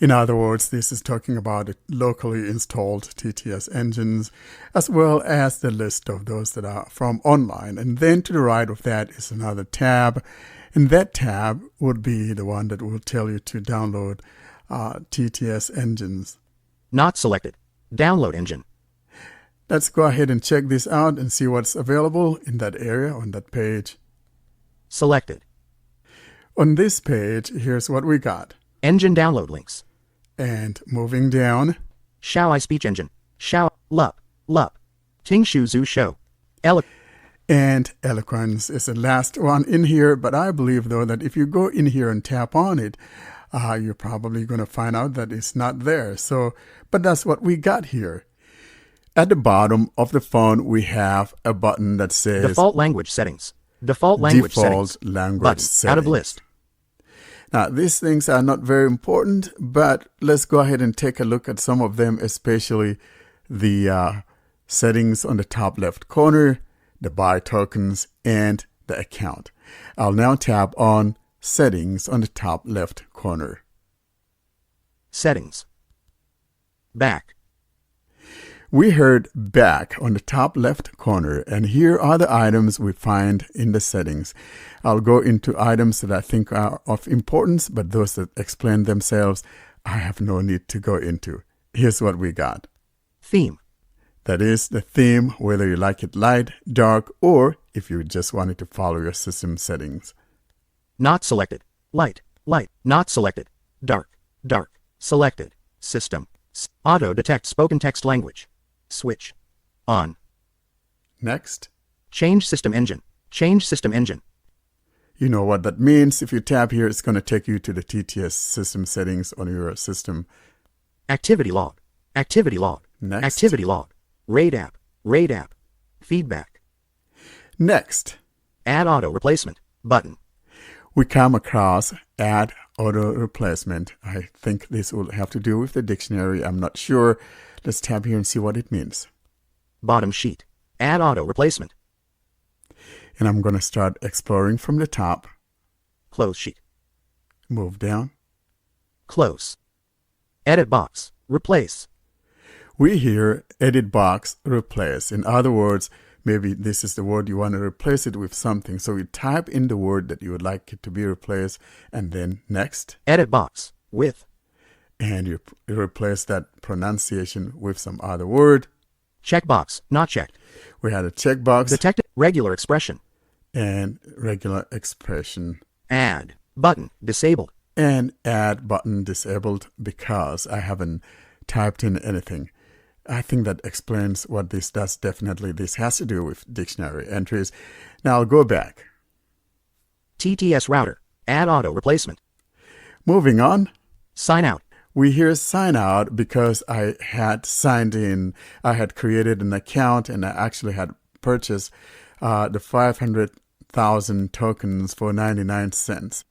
In other words, this is talking about the locally installed TTS engines, as well as the list of those that are from online. And then to the right of that is another tab, and that tab would be the one that will tell you to download TTS engines. Not selected. Download engine. Let's go ahead and check this out and see what's available in that area on that page. Selected. On this page, here's what we got. Engine download links. And moving down, Xiao I speech engine. Xiao Lup. Ting Shu Zhu Shou. and Eloquence is the last one in here. But I believe, though, that if you go in here and tap on it, you're probably going to find out that it's not there. So, but that's what we got here. At the bottom of the phone, we have a button that says Default language settings. Default language settings. Language settings. Out of list. Now, these things are not very important, but let's go ahead and take a look at some of them, especially the settings on the top left corner, the buy tokens, and the account. I'll now tap on settings on the top left corner. Settings. Back. We heard back on the top left corner, and here are the items we find in the settings. I'll go into items that I think are of importance, but those that explain themselves, I have no need to go into. Here's what we got. Theme. That is the theme, whether you like it light, dark, or if you just wanted to follow your system settings. Not selected. Light. Not selected. Dark. Selected. System. Auto detect spoken text language. Switch. On. Next. Change system engine. You know what that means. If you tap here, it's going to take you to the TTS system settings on your system. Activity log. Activity log. Next. Activity log. RAID app. RAID app. Feedback. Next, Add auto replacement button. we come across add auto replacement. I think this will have to do with the dictionary. I'm not sure. Let's tap here and see what it means. Bottom sheet. Add auto replacement. And I'm going to start exploring from the top. Close sheet. Move down. Close. Edit box. Replace. We hear edit box replace. In other words, maybe this is the word you want to replace it with something. So you type in the word that you would like it to be replaced, and then next. Edit box. With. And you replace that pronunciation with some other word. Checkbox. Not checked. We had a checkbox Detected. Regular expression. and regular expression. Add. Button. Disabled. And add button disabled because I haven't typed in anything. I think that explains what this does. Definitely this has to do with dictionary entries. Now I'll go back. TTS Router. Add auto replacement. Moving on, Sign out. we hear sign out because I had signed in. I had created an account and I actually had purchased the 500,000 tokens for 99 cents.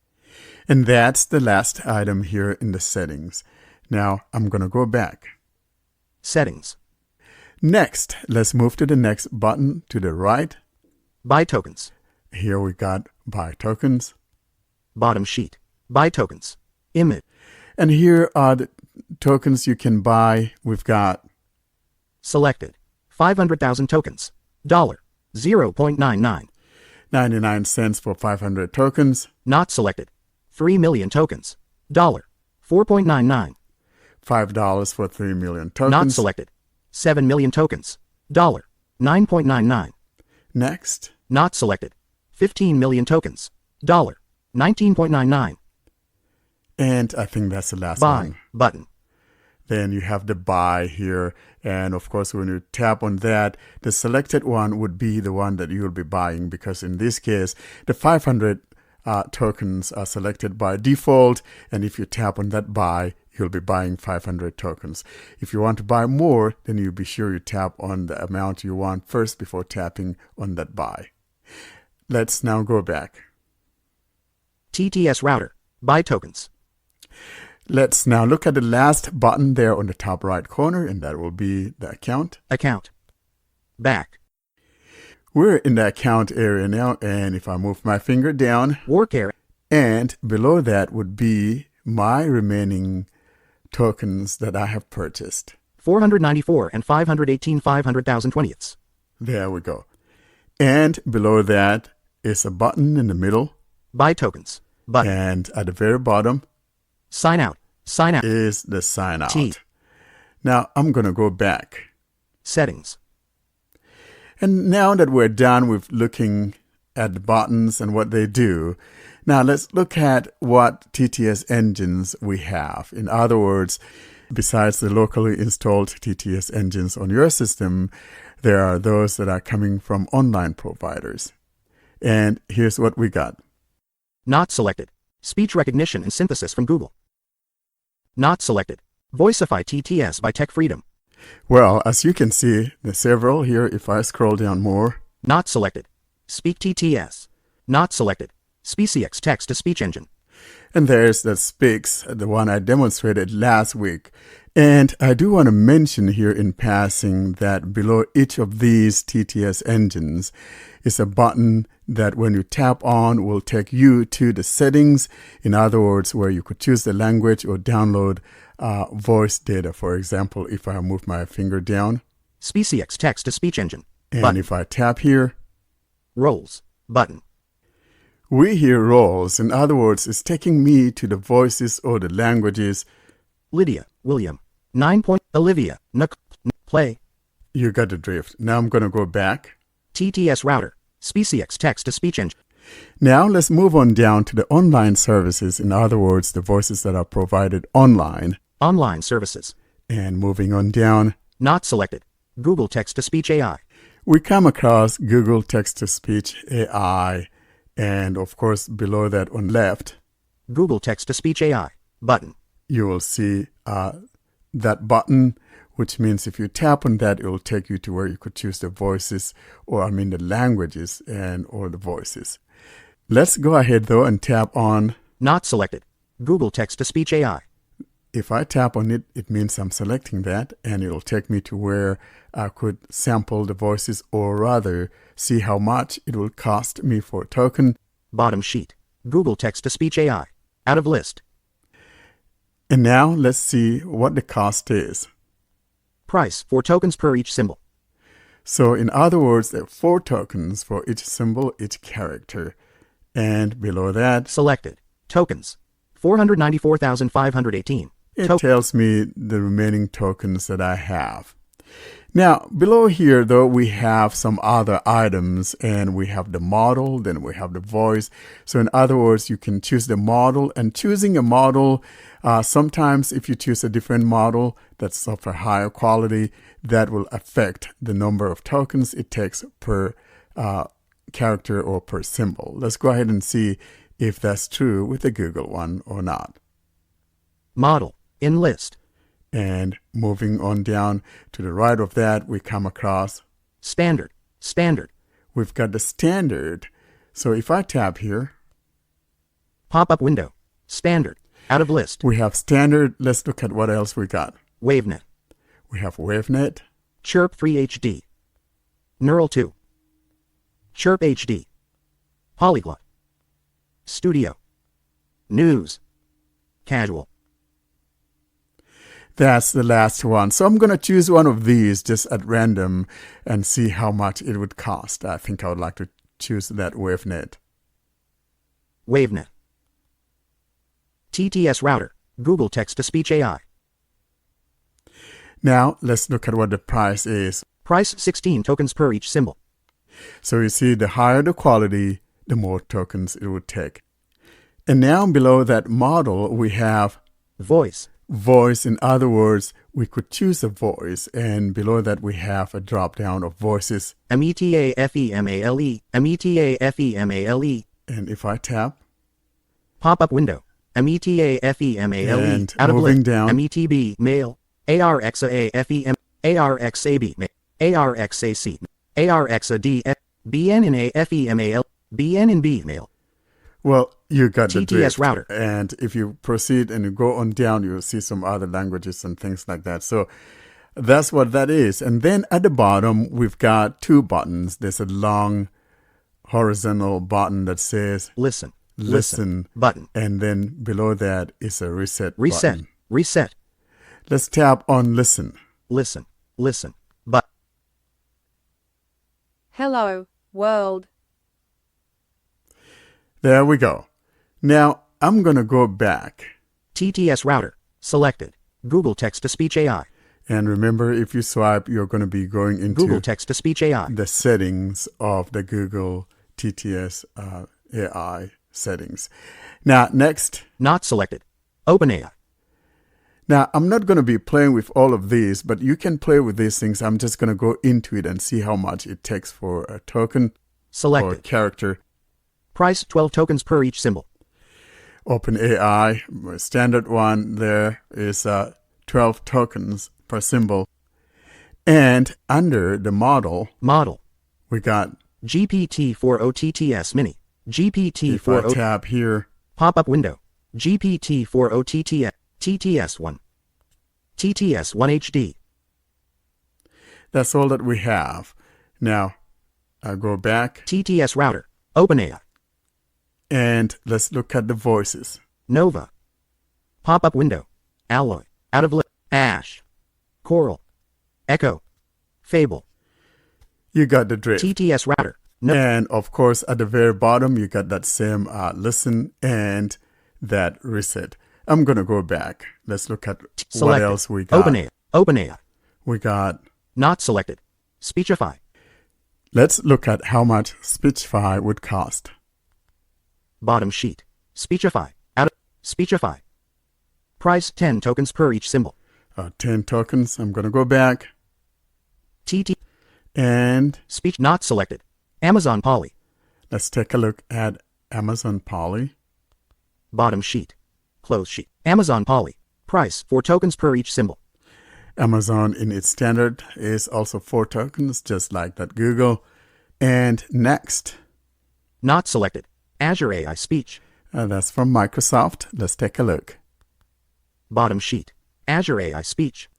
And that's the last item here in the settings. Now I'm going to go back. Settings. Next, let's move to the next button to the right. Buy tokens. Here we got buy tokens. Bottom sheet. Buy tokens. Image. And here are the tokens you can buy. We've got Selected. 500,000 tokens. $0.99. 99 cents for 500 tokens. Not selected. 3 million tokens. $4.99. $5 for 3 million tokens. Not selected. 7 million tokens. $9.99. Next. Not selected. 15 million tokens. $19.99. And I think that's the last Buy one. button. Then you have the buy here. And of course, when you tap on that, the selected one would be the one that you'll be buying, because in this case, the 500 tokens are selected by default. And if you tap on that buy, you'll be buying 500 tokens. If you want to buy more, then you be sure you tap on the amount you want first before tapping on that buy. Let's now go back. TTS Router. Buy tokens. Let's now look at the last button there on the top right corner, and that will be the account. Account. Back. We're in the account area now, and if I move my finger down, Work area. and below that would be my remaining tokens that I have purchased. 494 and 518 500,000 20ths. There we go. And below that is a button in the middle, Buy tokens. Button. and at the very bottom Sign out. Sign out. is the sign out. T. Now I'm going to go back. Settings. And now that we're done with looking at the buttons and what they do, now let's look at what TTS engines we have. In other words, besides the locally installed TTS engines on your system, there are those that are coming from online providers. And here's what we got. Not selected. Speech recognition and synthesis from Google. Not selected. Voiceify TTS by Tech Freedom. Well, as you can see, there's several here. If I scroll down more, Not selected. Speak TTS. Not selected. SpeecX text-to-speech engine. and there's the Speaks, the one I demonstrated last week. And I do want to mention here in passing that below each of these TTS engines is a button that when you tap on will take you to the settings. In other words, where you could choose the language or download voice data. For example, if I move my finger down SpeecX text-to-speech engine. and Button. if I tap here, Roles. Button. we hear roles. In other words, it's taking me to the voices or the languages. Lydia. William. 9 point. Olivia. Play. You got the drift. Now I'm going to go back. TTS Router. SpeecX text-to-speech engine. Now let's move on down to the online services. In other words, the voices that are provided online. Online services. And moving on down, Not selected. Google text-to-speech AI. we come across Google Text-to-Speech AI. And of course, below that on left, Google Text-to-Speech AI button. you will see that button, which means if you tap on that, it will take you to where you could choose the voices, or the languages or the voices. Let's go ahead though and tap on. Not selected. Google Text-to-Speech AI. If I tap on it, it means I'm selecting that, and it'll take me to where I could sample the voices, or rather see how much it will cost me for a token. Bottom sheet. Google Text-to-Speech AI. Out of list. And now let's see what the cost is. Price 4 tokens per each symbol. So in other words, there are 4 tokens for each symbol, each character. And below that, Selected. Tokens. 494,518. it tells me the remaining tokens that I have. Now, below here, though, we have some other items, and we have the model, then we have the voice. So in other words, you can choose the model, and choosing a model, sometimes if you choose a different model that's of a higher quality, that will affect the number of tokens it takes per character or per symbol. Let's go ahead and see if that's true with the Google one or not. Model. In list. And moving on down to the right of that, we come across Standard. Standard. we've got the standard. So if I tap here, Pop-up window. Standard. Out of list. we have standard. Let's look at what else we got. WaveNet. We have WaveNet, Chirp 3 HD. Neural 2. Chirp HD. Polyglot. Studio. News. Casual. that's the last one. So I'm going to choose one of these just at random and see how much it would cost. I think I would like to choose that WaveNet. WaveNet. TTS Router. Google Text-to-Speech AI. Now let's look at what the price is. Price 16 tokens per each symbol. So you see, the higher the quality, the more tokens it would take. And now below that model, we have Voice. voice. In other words, we could choose a voice, and below that we have a drop down of voices. METAFEMALE. METAFEMALE. And if I tap, Pop-up window. METAFEMALE. And Out of moving list. down. METB. Male. ARXAFEM. ARXAB. ARXAC. ARXAD. BNNAFEMAL. BNNB. Male. well, you got the TTS drift. router. And if you proceed and you go on down, you'll see some other languages and things like that. So that's what that is. And then at the bottom, we've got 2 buttons. There's a long horizontal button that says Listen. listen. Button. And then below that is a reset Reset. button. Reset. Let's tap on listen. Listen. Listen. But. Hello, world. There we go. Now I'm going to go back. TTS Router. Selected. Google Text-to-Speech AI. And remember, if you swipe, you're going to be going into Google Text-to-Speech AI. the settings of the Google TTS AI settings. Now, next. Not selected. OpenAI. Now, I'm not going to be playing with all of these, but you can play with these things. I'm just going to go into it and see how much it takes for a token or Selected. character. Price 12 tokens per each symbol. OpenAI, standard one there is 12 tokens per symbol. And under the model, Model. we got, GPT-4o TTS Mini. if I GPT-4o. tap here, Pop-up window. GPT-4o TTS. TTS1. TTS1 HD. that's all that we have. Now, I go back TTS Router. OpenAI. and let's look at the voices. Nova. Pop-up window. Alloy. Out of list. Ash. Coral. Echo. Fable. You got the drift. TTS Router. No. And of course, at the very bottom, you got that same listen and that reset. I'm going to go back. Let's look at what Selected. else we got. OpenAI. OpenAI. We got, Not selected. Speechify. let's look at how much Speechify would cost. Bottom sheet. Speechify. Out of Speechify. Price 10 tokens per each symbol. 10 tokens. I'm going to go back TT. and Speech not selected. Amazon Poly. let's take a look at Amazon Poly. Bottom sheet. Close sheet. Amazon Poly. Price 4 tokens per each symbol. Amazon in its standard is also 4 tokens, just like that Google. And next, Not selected. Azure AI speech. that's from Microsoft. Let's take a look. Bottom sheet. Azure AI speech.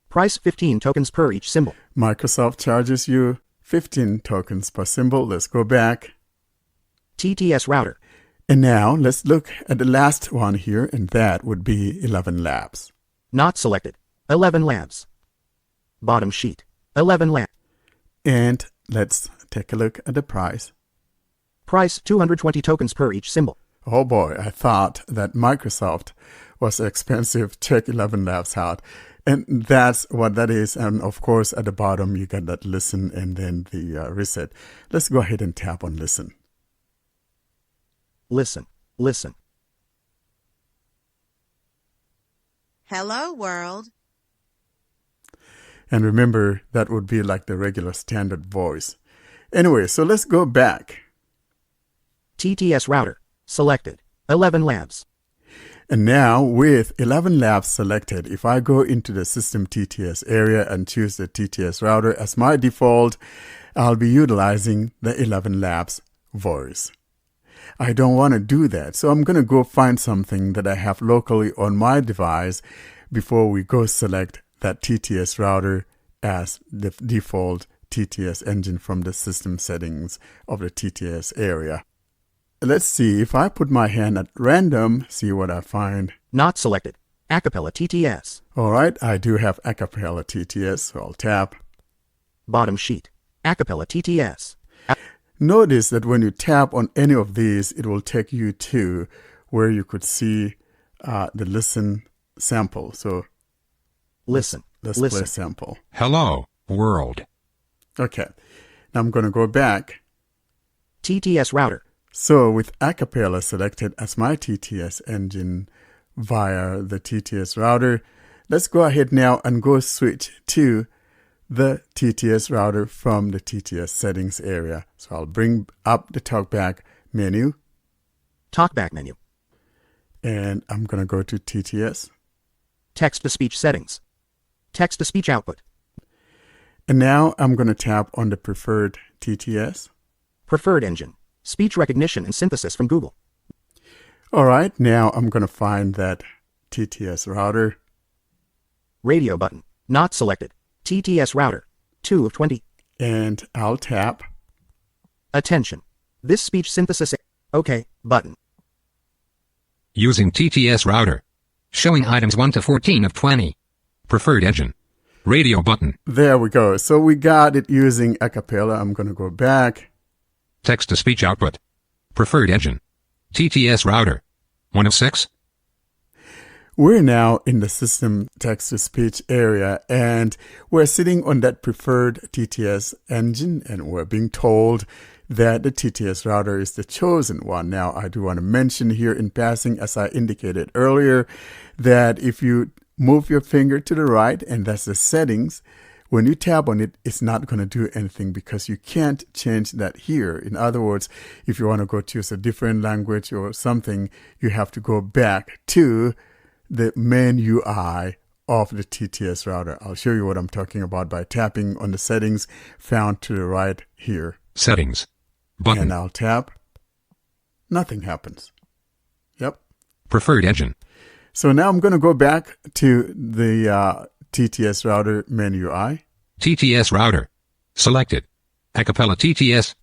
Price 15 tokens per each symbol. Microsoft charges you 15 tokens per symbol. Let's go back. TTS Router. And now let's look at the last one here, and that would be 11 Labs. Not selected. 11 Labs. Bottom sheet. 11 Labs. And let's take a look at the price. Price 220 tokens per each symbol. Oh boy, I thought that Microsoft was expensive. Check 11 Labs out. And that's what that is. And of course, at the bottom, you got that listen and then the reset. Let's go ahead and tap on listen. Listen. Listen. Hello, world. And remember, that would be like the regular standard voice. Anyway, so let's go back. TTS Router. Selected. 11 Labs. And now with 11 Labs selected, if I go into the system TTS area and choose the TTS router as my default, I'll be utilizing the 11 Labs voice. I don't want to do that, so I'm going to go find something that I have locally on my device before we go select that TTS router as the default TTS engine from the system settings of the TTS area. Let's see, if I put my hand at random, see what I find. Not selected. Acapella TTS. All right, I do have Acapella TTS, so I'll tap. Bottom sheet. Acapella TTS. Notice that when you tap on any of these, it will take you to where you could see the listen sample. So Listen. let's Listen. play a sample. Hello, world. Okay, now I'm going to go back. TTS Router. So with Acapella selected as my TTS engine via the TTS router, let's go ahead now and go switch to the TTS router from the TTS settings area. So I'll bring up the TalkBack menu, TalkBack menu. and I'm going to go to TTS. Text-to-speech settings. Text-to-speech output. And now I'm going to tap on the preferred TTS. Preferred engine. Speech recognition and synthesis from Google. All right, now I'm going to find that TTS router. Radio button. Not selected. TTS Router. 2 of 20. And I'll tap. Attention. This speech synthesis. OK button. Using TTS router. Showing items 1 to 14 of 20. Preferred engine. Radio button. There we go. So we got it using Acapella. I'm going to go back. Text-to-speech output. Preferred engine. TTS router. 1 of 6. We're now in the system text-to-speech area, and we're sitting on that preferred TTS engine, and we're being told that the TTS router is the chosen one. Now, I do want to mention here in passing, as I indicated earlier, that if you move your finger to the right, and that's the settings, when you tap on it, it's not going to do anything because you can't change that here. In other words, if you want to go choose a different language or something, you have to go back to the main UI of the TTS router. I'll show you what I'm talking about by tapping on the settings found to the right here. Settings. Button. And I'll tap. Nothing happens. Yep. Preferred engine. So now I'm going to go back to the TTS router menu UI. TTS router. Selected. Acapella TTS.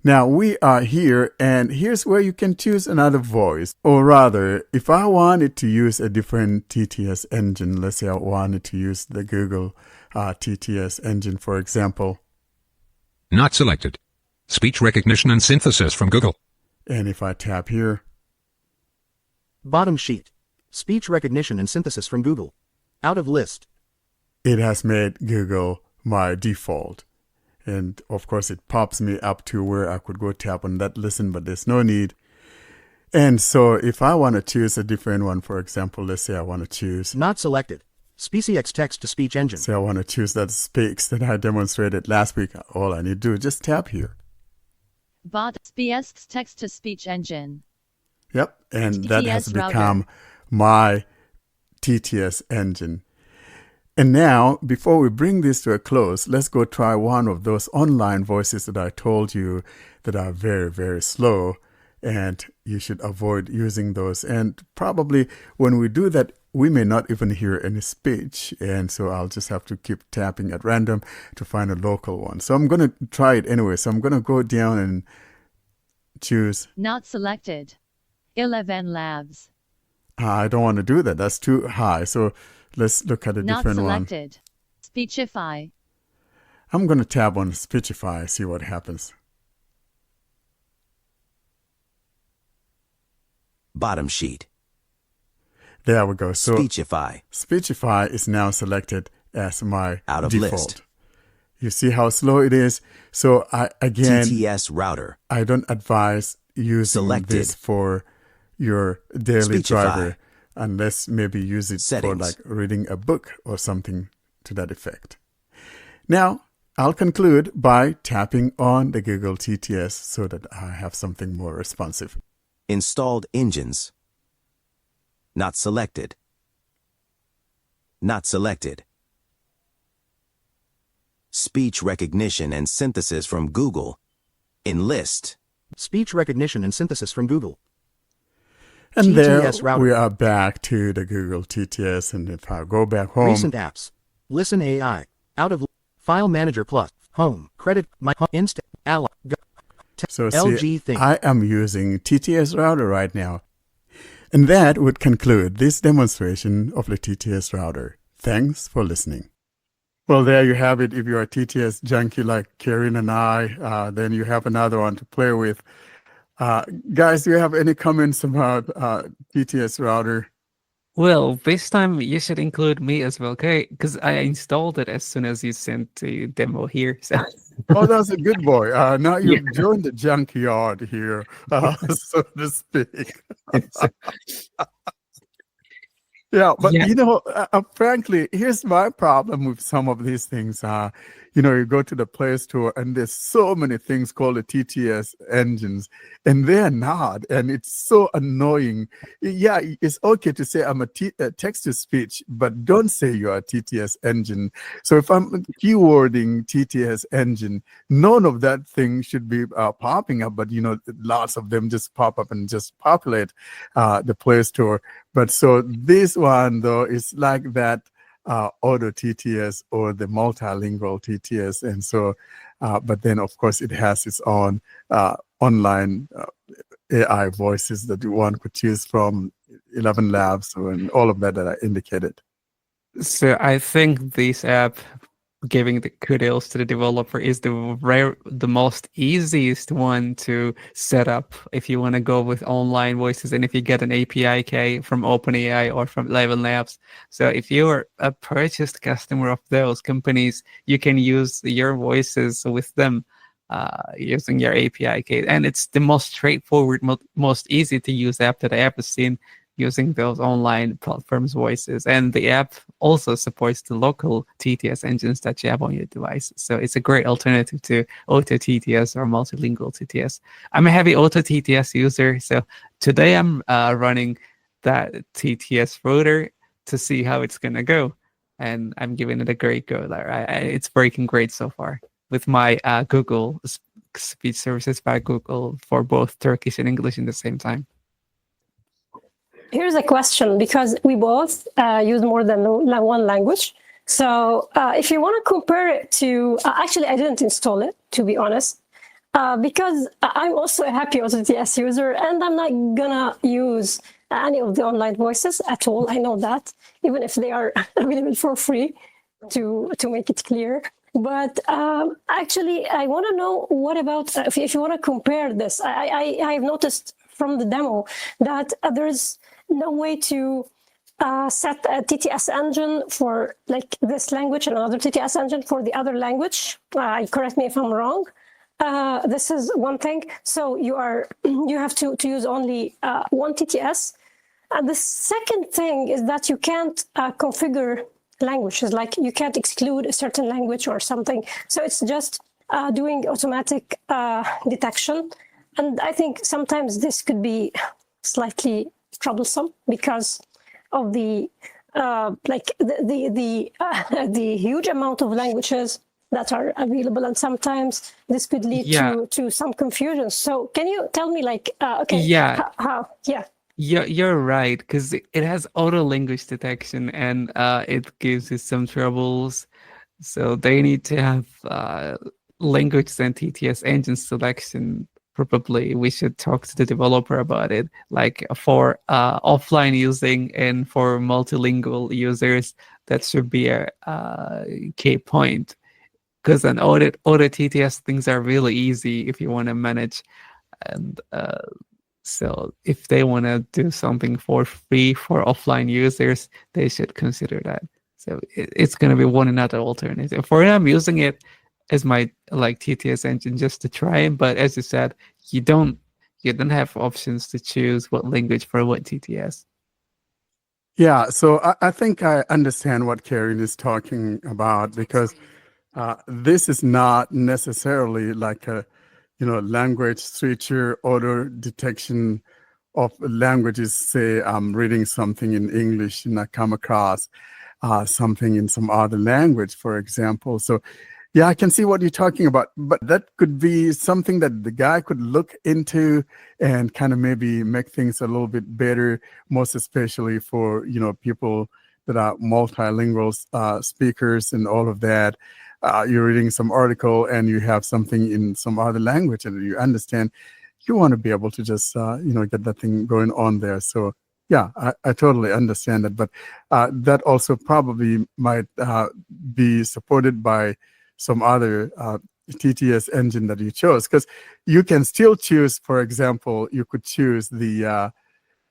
Now we are here, and here's where you can choose another voice. Or rather, if I wanted to use a different TTS engine, let's say I wanted to use the Google TTS engine, for example. Not selected. Speech recognition and synthesis from Google. And if I tap here, Bottom sheet. Speech recognition and synthesis from Google. Out of list. it has made Google my default. And of course, it pops me up to where I could go tap on that listen, but there's no need. And so if I want to choose a different one, for example, let's say I want to choose, Not selected. SpeecX text-to-speech engine. say I want to choose that Speaks that I demonstrated last week. All I need to do is just tap here. Bot BS text-to-speech engine. Yep, and that has TTS Router. become my TTS engine. And now, before we bring this to a close, let's go try one of those online voices that I told you that are very, very slow, and you should avoid using those. And probably when we do that, we may not even hear any speech, and so I'll just have to keep tapping at random to find a local one. So I'm going to try it anyway. So I'm going to go down and choose. Not selected. 11 labs. I don't want to do that. That's too high. So let's look at a Not different one. selected. Speechify. I'm going to tab on Speechify, see what happens. Bottom sheet. There we go. So Speechify. Speechify is now selected as my Out of default. list. You see how slow it is? So again, TTS Router. I don't advise using Selected. this for your daily Speechify. driver unless maybe use it Settings. for like reading a book or something to that effect. Now, I'll conclude by tapping on the Google TTS so that I have something more responsive. Installed engines. Not selected. Not selected. Speech recognition and synthesis from Google. In list. Speech recognition and synthesis from Google. And there TTS Router. we are back to the Google TTS. And if I go back home, Recent apps. Listen AI. Out of File Manager Plus. Home. Credit. My Instant. Ally. so LG see, thing. I am using TTS Router right now. And that would conclude this demonstration of the TTS Router. Thanks for listening. Well, there you have it. If you're a TTS junkie like Karen and I, then you have another one to play with. Guys, do you have any comments about TTS Router? Well, this time you should include me as well, okay? Because I installed it as soon as you sent the demo here. So Oh, that's a good boy. Now you've joined the junkyard here, so to speak. Yeah, but Yeah. you know, frankly, here's my problem with some of these things. You know, you go to the Play Store and there's so many things called the TTS engines, and they're not, and it's so annoying. Yeah, it's okay to say I'm a text-to-speech, but don't say you're a TTS engine. So if I'm keywording TTS engine, none of that thing should be popping up, but you know, lots of them just pop up and just populate the Play Store. But so this one, though, is like that auto TTS or the multilingual TTS. And so, but then, of course, it has its own online AI voices that one could choose from, 11 Labs and all of that I indicated. So I think this app, giving the kudos to the developer, is the most easiest one to set up if you want to go with online voices, and if you get an API key from OpenAI or from 11 Labs. So if you're a purchased customer of those companies, you can use your voices with them using your API key, and it's the most straightforward, most easy to use app that I ever seen, using those online platforms' voices. And the app also supports the local TTS engines that you have on your device. So it's a great alternative to Auto TTS or multilingual TTS. I'm a heavy Auto TTS user, so today I'm running that TTS Router to see how it's going to go. And I'm giving it a great go. It's working great so far with my Google speech services by Google for both Turkish and English in the same time. Here's a question, because we both use more than one language. So if you want to compare it to, actually, I didn't install it, to be honest, because I'm also a happy OTTS user, and I'm not gonna use any of the online voices at all. I know that, even if they are available for free, to make it clear. But actually, I want to know, what about, if you want to compare this, I've noticed from the demo that there's no way to set a TTS engine for like this language and another TTS engine for the other language. Correct me if I'm wrong. This is one thing. So you have to use only one TTS. And the second thing is that you can't configure languages, like you can't exclude a certain language or something. So it's just doing automatic detection. And I think sometimes this could be slightly troublesome because of the the huge amount of languages that are available, and sometimes this could lead to some confusion. So can you tell me, like, how? Yeah. You're right, because it has auto language detection, and it gives it some troubles. So they need to have language and TTS engine selection. Probably we should talk to the developer about it, like for offline using and for multilingual users. That should be a key point, because an audit TTS things are really easy if you want to manage. And so if they want to do something for free for offline users, they should consider that. So it's going to be one another alternative. For now, I'm using it as my like TTS engine just to try it. But as you said, you don't have options to choose what language for what TTS. Yeah, so I think I understand what Karen is talking about, because this is not necessarily like a language switcher auto detection of languages. Say I'm reading something in English and I come across something in some other language, for example. So yeah, I can see what you're talking about, but that could be something that the guy could look into and kind of maybe make things a little bit better, most especially for people that are multilingual speakers and all of that. You're reading some article and you have something in some other language and you understand, you want to be able to just get that thing going on there. So yeah, I totally understand that, but that also probably might be supported by some other TTS engine that you chose, because you can still choose, for example, you could choose the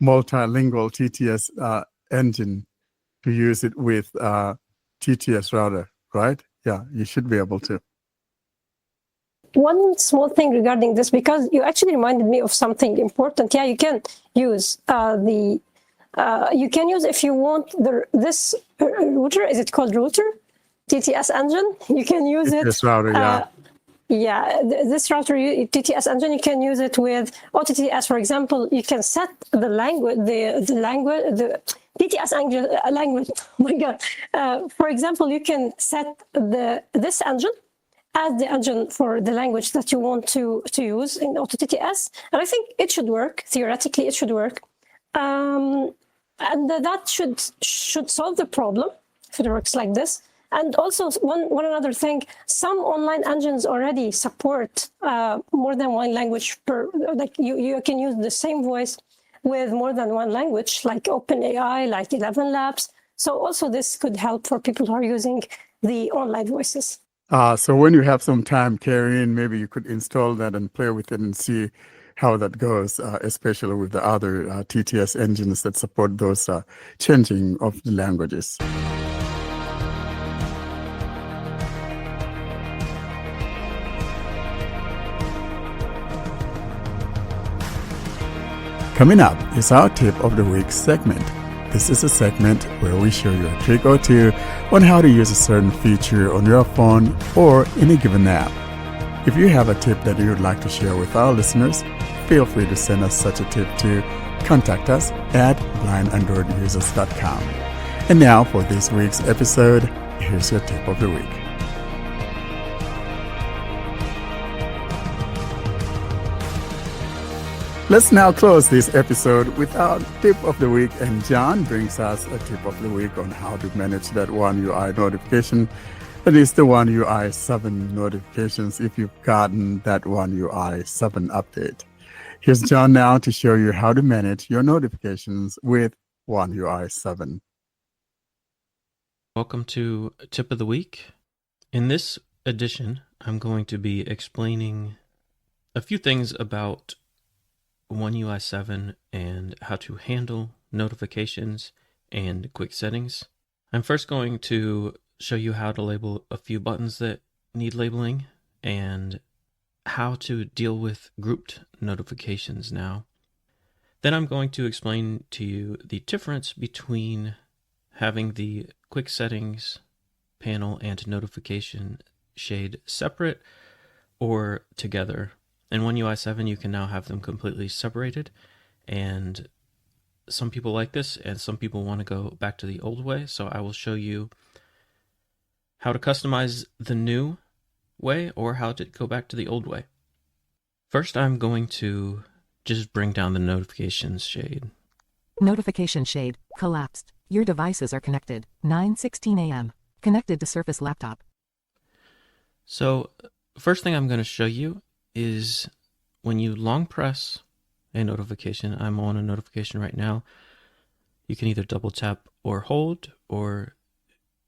multilingual TTS engine to use it with TTS router, right? Yeah, you should be able to. One small thing regarding this, because you actually reminded me of something important. Yeah, you can use if you want this router. Is it called router? TTS engine. You can use it. TTS router, yeah. This router TTS engine, you can use it with OTTS. For example, you can set the language, the TTS language. Oh my God! For example, you can set this engine as the engine for the language that you want to use in OTTS, and I think it should work. Theoretically, it should work, and that should solve the problem if it works like this. And also, one another thing, some online engines already support more than one language per. Like you can use the same voice with more than one language, like OpenAI, like 11 Labs. So also this could help for people who are using the online voices. So when you have some time, Karen, maybe you could install that and play with it and see how that goes, especially with the other TTS engines that support those changing of the languages. Coming up is our Tip of the Week segment. This is a segment where we show you a trick or two on how to use a certain feature on your phone or in a given app. If you have a tip that you would like to share with our listeners, feel free to send us such a tip to contact us at blindandroidusers.com. And now for this week's episode, here's your Tip of the Week. Let's now close this episode with our Tip of the Week, and John brings us a Tip of the Week on how to manage that One UI notification. That is the One UI 7 notifications if you've gotten that One UI 7 update. Here's John now to show you how to manage your notifications with One UI 7. Welcome to Tip of the Week. In this edition, I'm going to be explaining a few things about One UI 7 and how to handle notifications and quick settings. I'm first going to show you how to label a few buttons that need labeling and how to deal with grouped notifications now. Then I'm going to explain to you the difference between having the quick settings panel and notification shade separate or together. In One UI 7, you can now have them completely separated, and some people like this, and some people want to go back to the old way. So I will show you how to customize the new way or how to go back to the old way. First, I'm going to just bring down the notifications shade. Notification shade collapsed. Your devices are connected. 9:16 a.m. Connected to Surface laptop. So first thing I'm going to show you is when you long press a notification. I'm on a notification right now. You can either double tap or hold, or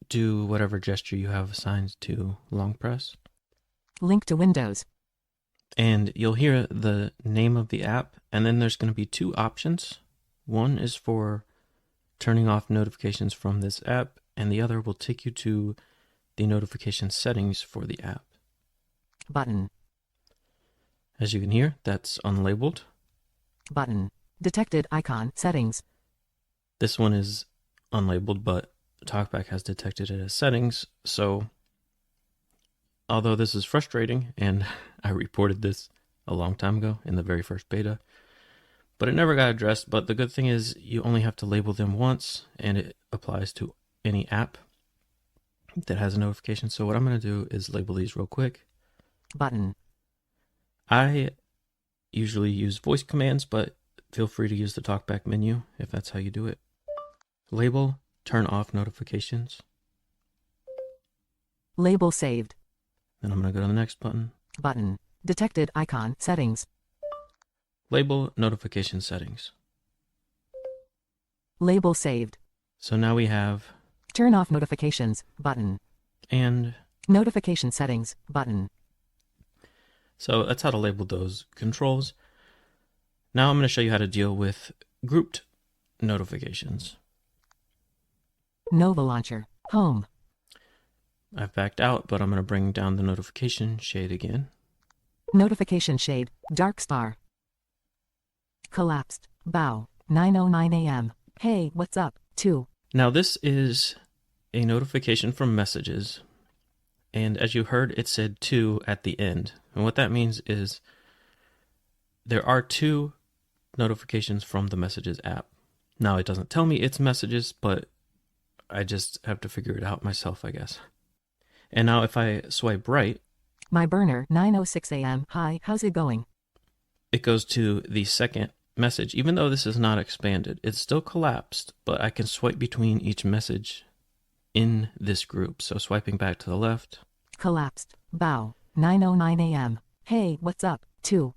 do whatever gesture you have assigned to long press. Link to Windows. And you'll hear the name of the app, and then there's going to be two options. One is for turning off notifications from this app, and the other will take you to the notification settings for the app. Button. As you can hear, that's unlabeled. Button. Detected icon settings. This one is unlabeled, but TalkBack has detected it as settings. So although this is frustrating, and I reported this a long time ago in the very first beta, but it never got addressed. But the good thing is you only have to label them once, and it applies to any app that has a notification. So what I'm going to do is label these real quick. Button. I usually use voice commands, but feel free to use the TalkBack menu if that's how you do it. Label, turn off notifications. Label saved. Then I'm going to go to the next button. Button. Detected icon settings. Label notification settings. Label saved. So now we have Turn off notifications button. and Notification settings button. so that's how to label those controls. Now I'm going to show you how to deal with grouped notifications. Nova Launcher. Home. I've backed out, but I'm going to bring down the notification shade again. Notification shade. Dark star. Collapsed. Bow. 9:09 a.m. Hey, what's up? 2. Now this is a notification from messages, and as you heard, it said 2 at the end. And what that means is there are 2 notifications from the Messages app. Now it doesn't tell me it's messages, but I just have to figure it out myself, I guess. And now if I swipe right, My burner. 9:06 a.m. Hi, how's it going? it goes to the second message. Even though this is not expanded, it's still collapsed, but I can swipe between each message in this group. So swiping back to the left. Collapsed. Bow. 9:09 a.m. Hey, what's up? 2.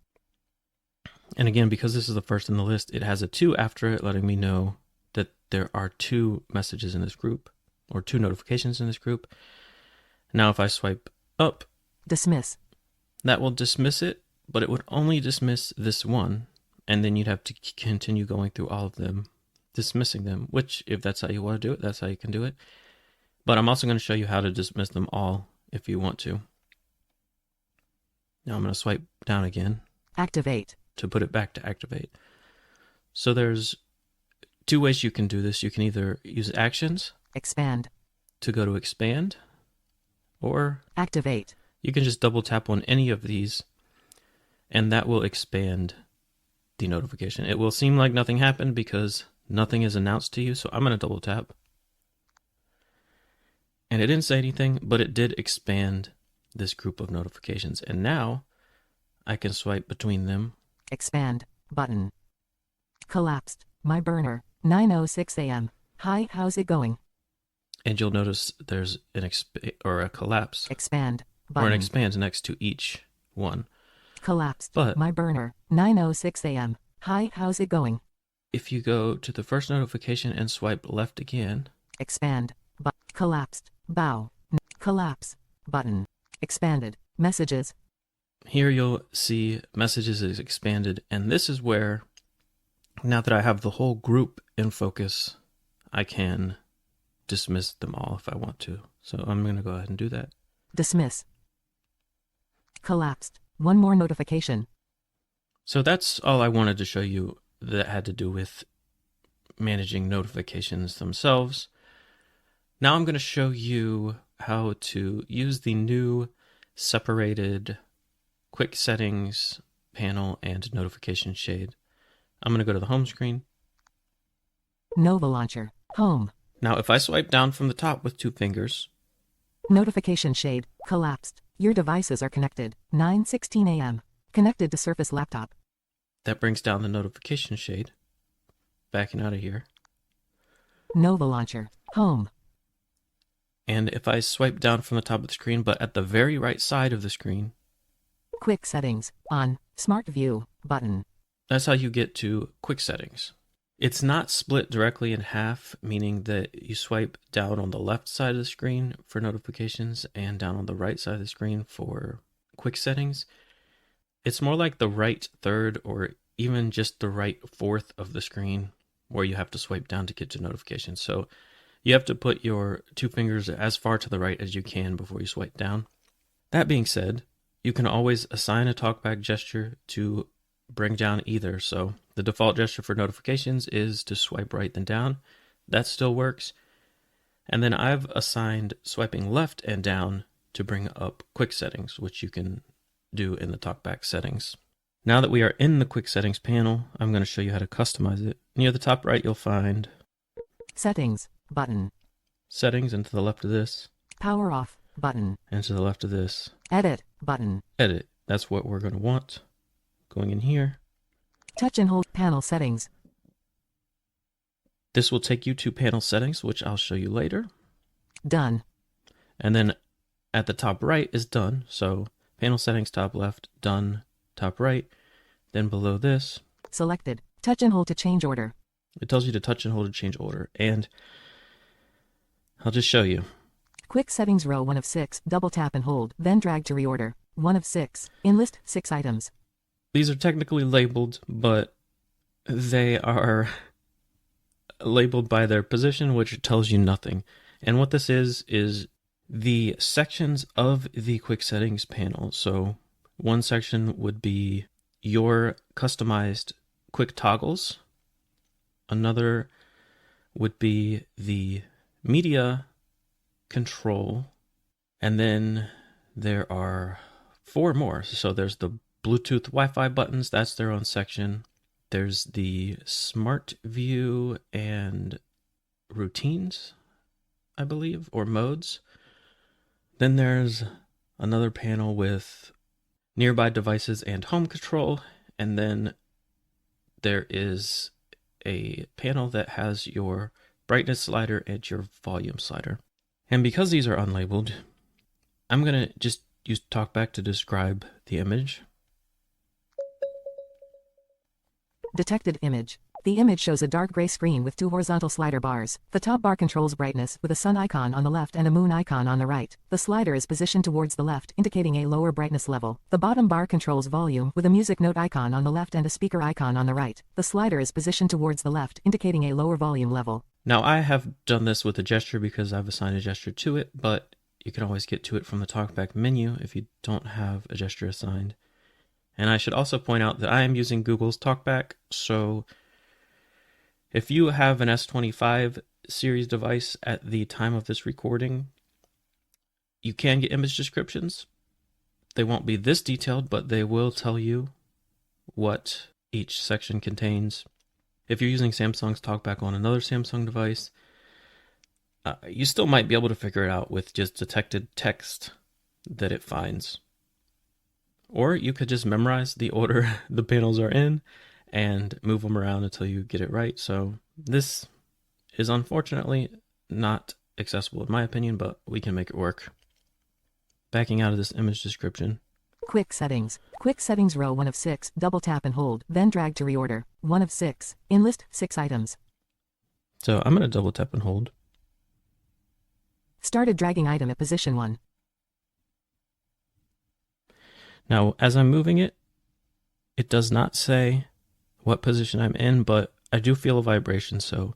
And again, because this is the first in the list, it has a 2 after it, letting me know that there are 2 messages in this group, or 2 notifications in this group. Now if I swipe up, Dismiss. that will dismiss it, but it would only dismiss this one, and then you'd have to continue going through all of them, dismissing them, which if that's how you want to do it, that's how you can do it. But I'm also going to show you how to dismiss them all if you want to. Now I'm going to swipe down again. Activate. To put it back to activate. So there's 2 ways you can do this. You can either use actions. Expand. To go to expand. Or Activate. you can just double tap on any of these, and that will expand the notification. It will seem like nothing happened because nothing is announced to you. So I'm going to double tap. And it didn't say anything, but it did expand this group of notifications. And now I can swipe between them. Expand. Button. Collapsed. My burner. 9:06 a.m. Hi, how's it going? And you'll notice there's an a collapse. Expand. Button. Or an expand next to each one. Collapsed. But My burner. 9:06 a.m. Hi, how's it going? if you go to the first notification and swipe left again. Expand. Collapsed. Bow. Collapse. Button. Expanded. Messages. Here you'll see messages is expanded, and this is where, now that I have the whole group in focus, I can dismiss them all if I want to. So I'm going to go ahead and do that. Dismiss. Collapsed. One more notification. So that's all I wanted to show you that had to do with managing notifications themselves. Now I'm going to show you how to use the new separated quick settings panel and notification shade. I'm going to go to the home screen. Nova Launcher. Home. Now, if I swipe down from the top with 2 fingers, Notification shade. Collapsed. Your devices are connected. 9:16 a.m. Connected to Surface laptop. that brings down the notification shade. Backing out of here. Nova Launcher. Home. And if I swipe down from the top of the screen, but at the very right side of the screen, Quick settings. On. Smart View. Button. that's how you get to quick settings. It's not split directly in half, meaning that you swipe down on the left side of the screen for notifications and down on the right side of the screen for quick settings. It's more like the right third or even just the right fourth of the screen where you have to swipe down to get to notifications. So you have to put your 2 fingers as far to the right as you can before you swipe down. That being said, you can always assign a TalkBack gesture to bring down either. So the default gesture for notifications is to swipe right then down. That still works. And then I've assigned swiping left and down to bring up quick settings, which you can do in the TalkBack settings. Now that we are in the quick settings panel, I'm going to show you how to customize it. Near the top right, you'll find Settings. Button. settings, and to the left of this, Power off. Button. and to the left of this, Edit. Button. edit. That's what we're going to want. Going in here, Touch and hold. Panel settings. this will take you to panel settings, which I'll show you later. Done. And then at the top right is done. So panel settings, top left, done, top right. Then below this, Selected. Touch and hold to change order. it tells you to touch and hold to change order. And I'll just show you. Quick settings row 1 of 6. Double tap and hold. Then drag to reorder. 1 of 6. Enlist 6 items. These are technically labeled, but they are labeled by their position, which tells you nothing. And what this is the sections of the quick settings panel. So one section would be your customized quick toggles. Another would be the media control. And then there are 4 more. So there's the Bluetooth Wi-Fi buttons, that's their own section. There's the Smart View and routines, I believe, or modes. Then there's another panel with nearby devices and home control. And then there is a panel that has your brightness slider and your volume slider. And because these are unlabeled, I'm going to just use TalkBack to describe the image. Detected image. The image shows a dark gray screen with 2 horizontal slider bars. The top bar controls brightness with a sun icon on the left and a moon icon on the right. The slider is positioned towards the left, indicating a lower brightness level. The bottom bar controls volume with a music note icon on the left and a speaker icon on the right. The slider is positioned towards the left, indicating a lower volume level. Now I have done this with a gesture because I've assigned a gesture to it, but you can always get to it from the TalkBack menu if you don't have a gesture assigned. And I should also point out that I am using Google's TalkBack, so if you have an S25 series device at the time of this recording, you can get image descriptions. They won't be this detailed, but they will tell you what each section contains. If you're using Samsung's TalkBack on another Samsung device, you still might be able to figure it out with just detected text that it finds. Or you could just memorize the order the panels are in and move them around until you get it right. So this is unfortunately not accessible in my opinion, but we can make it work. Backing out of this image description. Quick settings. Quick settings row 1 of 6. Double tap and hold. Then drag to reorder. 1 of 6. Enlist 6 items. So I'm going to double tap and hold. Started dragging item at position 1. Now, as I'm moving it, it does not say what position I'm in, but I do feel a vibration. So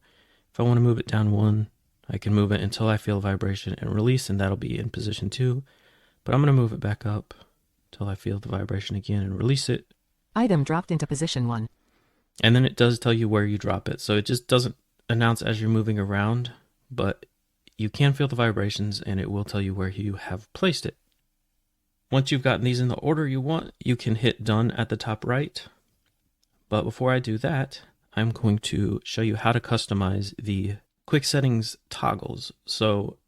if I want to move it down 1, I can move it until I feel a vibration and release, and that'll be in position 2. But I'm going to move it back up till I feel the vibration again and release it. Item dropped into position 1. And then it does tell you where you drop it. So it just doesn't announce as you're moving around, but you can feel the vibrations and it will tell you where you have placed it. Once you've gotten these in the order you want, you can hit done at the top right. But before I do that, I'm going to show you how to customize the quick settings toggles. So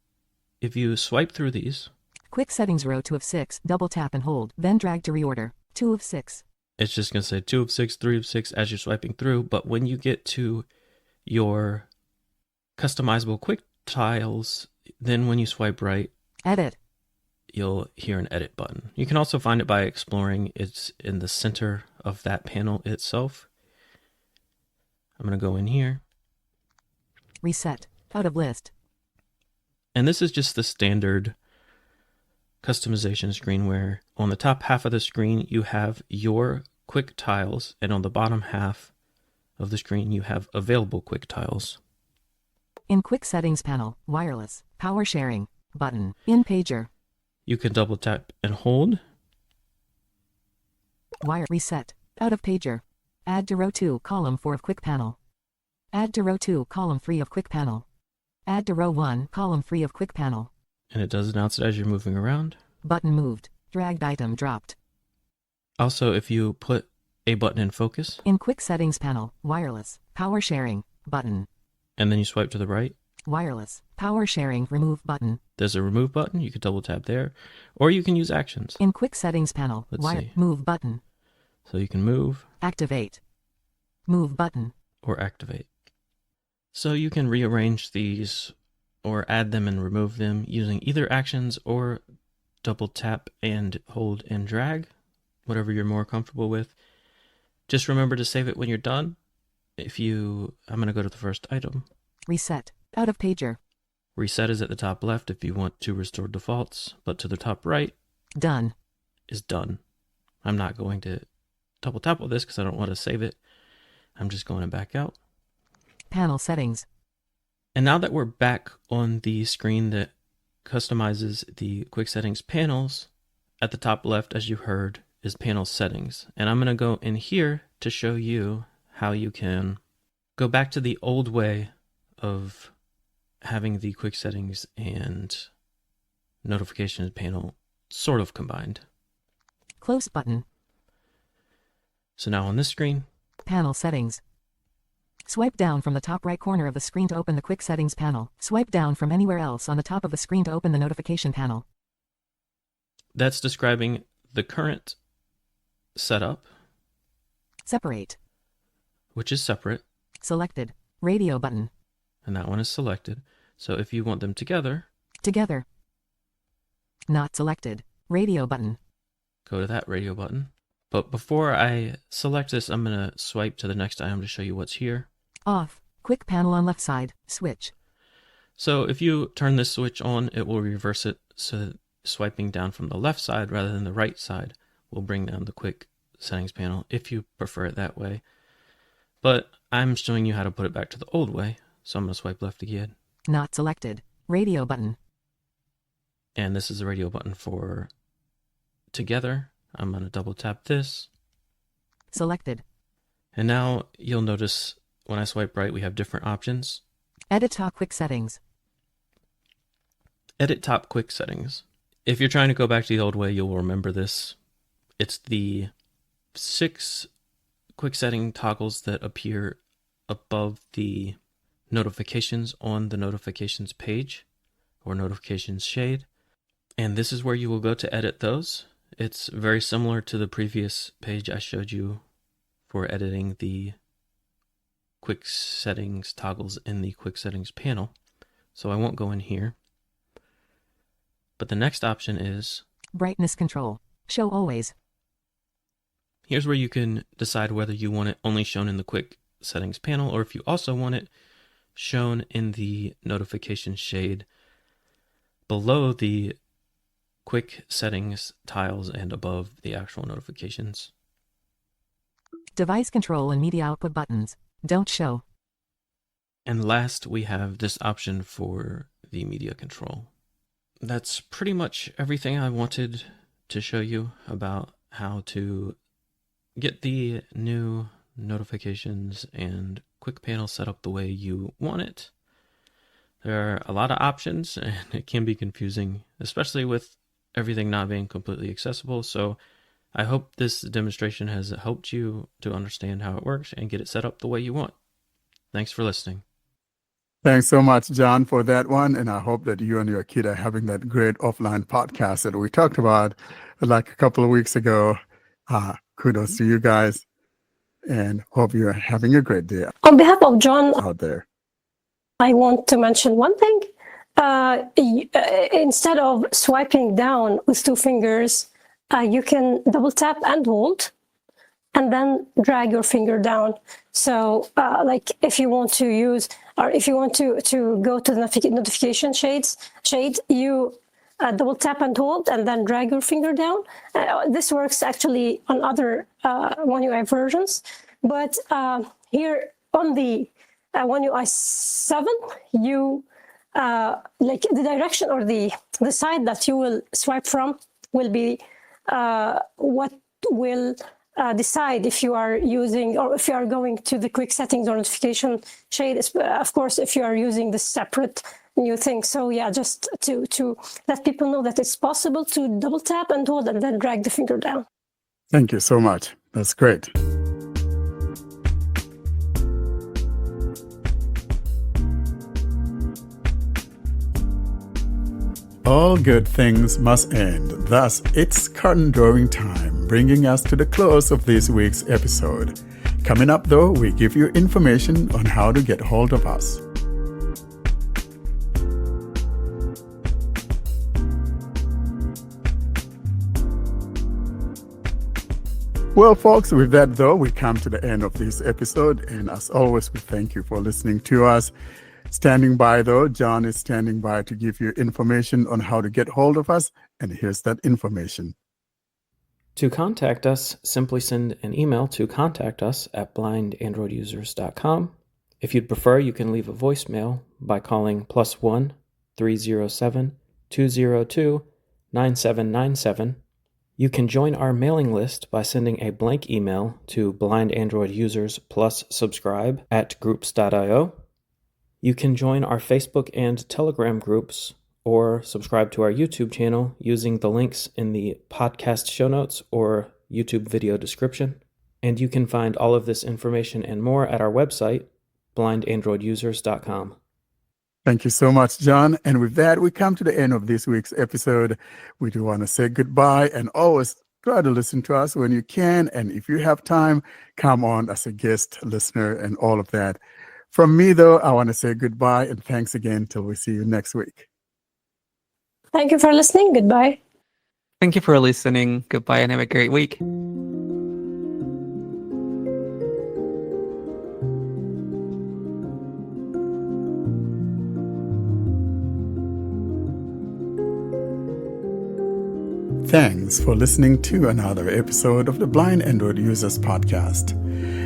if you swipe through these, Quick settings row 2 of 6, double tap and hold, then drag to reorder. 2 of 6. it's just going to say 2 of 6, 3 of 6 as you're swiping through. But when you get to your customizable quick tiles, then when you swipe right, Edit. you'll hear an edit button. You can also find it by exploring. It's in the center of that panel itself. I'm going to go in here. Reset. Out of list. And this is just the standard customization screen where on the top half of the screen you have your quick tiles, and on the bottom half of the screen you have available quick tiles. In quick settings panel, wireless, power sharing, button, in pager, You can double tap and hold. wire, reset, out of pager. Add to row 2, column 4 of quick panel. Add to row 2, column 3 of quick panel. Add to row 1, column 3 of quick panel. And it does announce it as you're moving around. Button moved. Dragged item dropped. Also, if you put a button in focus, In quick settings panel, wireless, power sharing, button. and then you swipe to the right, Wireless, power sharing, remove button. there's a remove button. You can double tap there, or you can use actions. In quick settings panel, Let's wire, see. move button. So you can move Activate. Move button. or activate. So you can rearrange these or add them and remove them using either actions or double tap and hold and drag, whatever you're more comfortable with. Just remember to save it when you're done. I'm going to go to the first item. Reset. Out of pager. Reset is at the top left if you want to restore defaults, but to the top right Done. is done. I'm not going to double tap on this because I don't want to save it. I'm just going to back out. Panel settings. And now that we're back on the screen that customizes the quick settings panels, at the top left, as you heard, is panel settings. And I'm going to go in here to show you how you can go back to the old way of having the quick settings and notifications panel sort of combined. Close button. So now on this screen, Panel settings. Swipe down from the top right corner of the screen to open the quick settings panel. Swipe down from anywhere else on the top of the screen to open the notification panel. that's describing the current setup, Separate. which is separate, Selected. Radio button. and that one is selected. So if you want them together, Together. Not selected. Radio button. go to that radio button. But before I select this, I'm going to swipe to the next item to show you what's here. Off. Quick panel on left side. Switch. So if you turn this switch on, it will reverse it. So swiping down from the left side rather than the right side will bring down the quick settings panel if you prefer it that way. But I'm showing you how to put it back to the old way. So I'm going to swipe left again. Not selected. Radio button. And this is the radio button for together. I'm going to double tap this. Selected. And now you'll notice when I swipe right, we have different options. Edit top quick settings. Edit top quick settings. If you're trying to go back to the old way, you'll remember this. It's the 6 quick setting toggles that appear above the notifications on the notifications page or notifications shade. And this is where you will go to edit those. It's very similar to the previous page I showed you for editing the quick settings toggles in the quick settings panel. So I won't go in here. But the next option is Brightness control. Show always. here's where you can decide whether you want it only shown in the quick settings panel or if you also want it shown in the notification shade below the quick settings tiles and above the actual notifications. Device control and media output buttons. Don't show. And last, we have this option for the media control. That's pretty much everything I wanted to show you about how to get the new notifications and quick panel set up the way you want it. There are a lot of options and it can be confusing, especially with everything not being completely accessible. So I hope this demonstration has helped you to understand how it works and get it set up the way you want. Thanks for listening. Thanks so much, John, for that one. And I hope that you and your kid are having that great offline podcast that we talked about like a couple of weeks ago. Kudos to you guys, and hope you're having a great day On behalf of John out there. I want to mention one thing. Instead of swiping down with 2 fingers, you can double tap and hold, and then drag your finger down. So like if you want to use, or if you want to go to the notification shade, you double tap and hold, and then drag your finger down. This works actually on other One UI versions, but here on the One UI 7, you like the direction or the side that you will swipe from will be what will decide if you are using, or if you are going to the quick settings or notification shade, of course, if you are using the separate new thing. So yeah, just to let people know that it's possible to double tap and hold and then drag the finger down. Thank you so much. That's great. All good things must end. Thus, it's curtain drawing time, bringing us to the close of this week's episode. Coming up, though, we give you information on how to get hold of us. Well, folks, with that, though, we come to the end of this episode. And as always, we thank you for listening to us. Standing by, though, John is standing by to give you information on how to get hold of us. And here's that information. To contact us, simply send an email to contactus@blindandroidusers.com. If you'd prefer, you can leave a voicemail by calling +1 307 202 9797. You can join our mailing list by sending a blank email to blindandroidusers+subscribe@groups.io. You can join our Facebook and Telegram groups or subscribe to our YouTube channel using the links in the podcast show notes or YouTube video description. And you can find all of this information and more at our website, blindandroidusers.com. Thank you so much, John. And with that, we come to the end of this week's episode. We do want to say goodbye, and always try to listen to us when you can. And if you have time, come on as a guest listener and all of that. From me, though, I want to say goodbye and thanks again till we see you next week. Thank you for listening. Goodbye. Thank you for listening. Goodbye and have a great week. Thanks for listening to another episode of the Blind Android Users Podcast.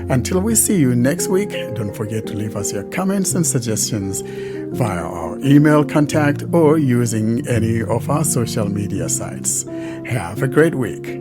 Until we see you next week, don't forget to leave us your comments and suggestions via our email contact or using any of our social media sites. Have a great week.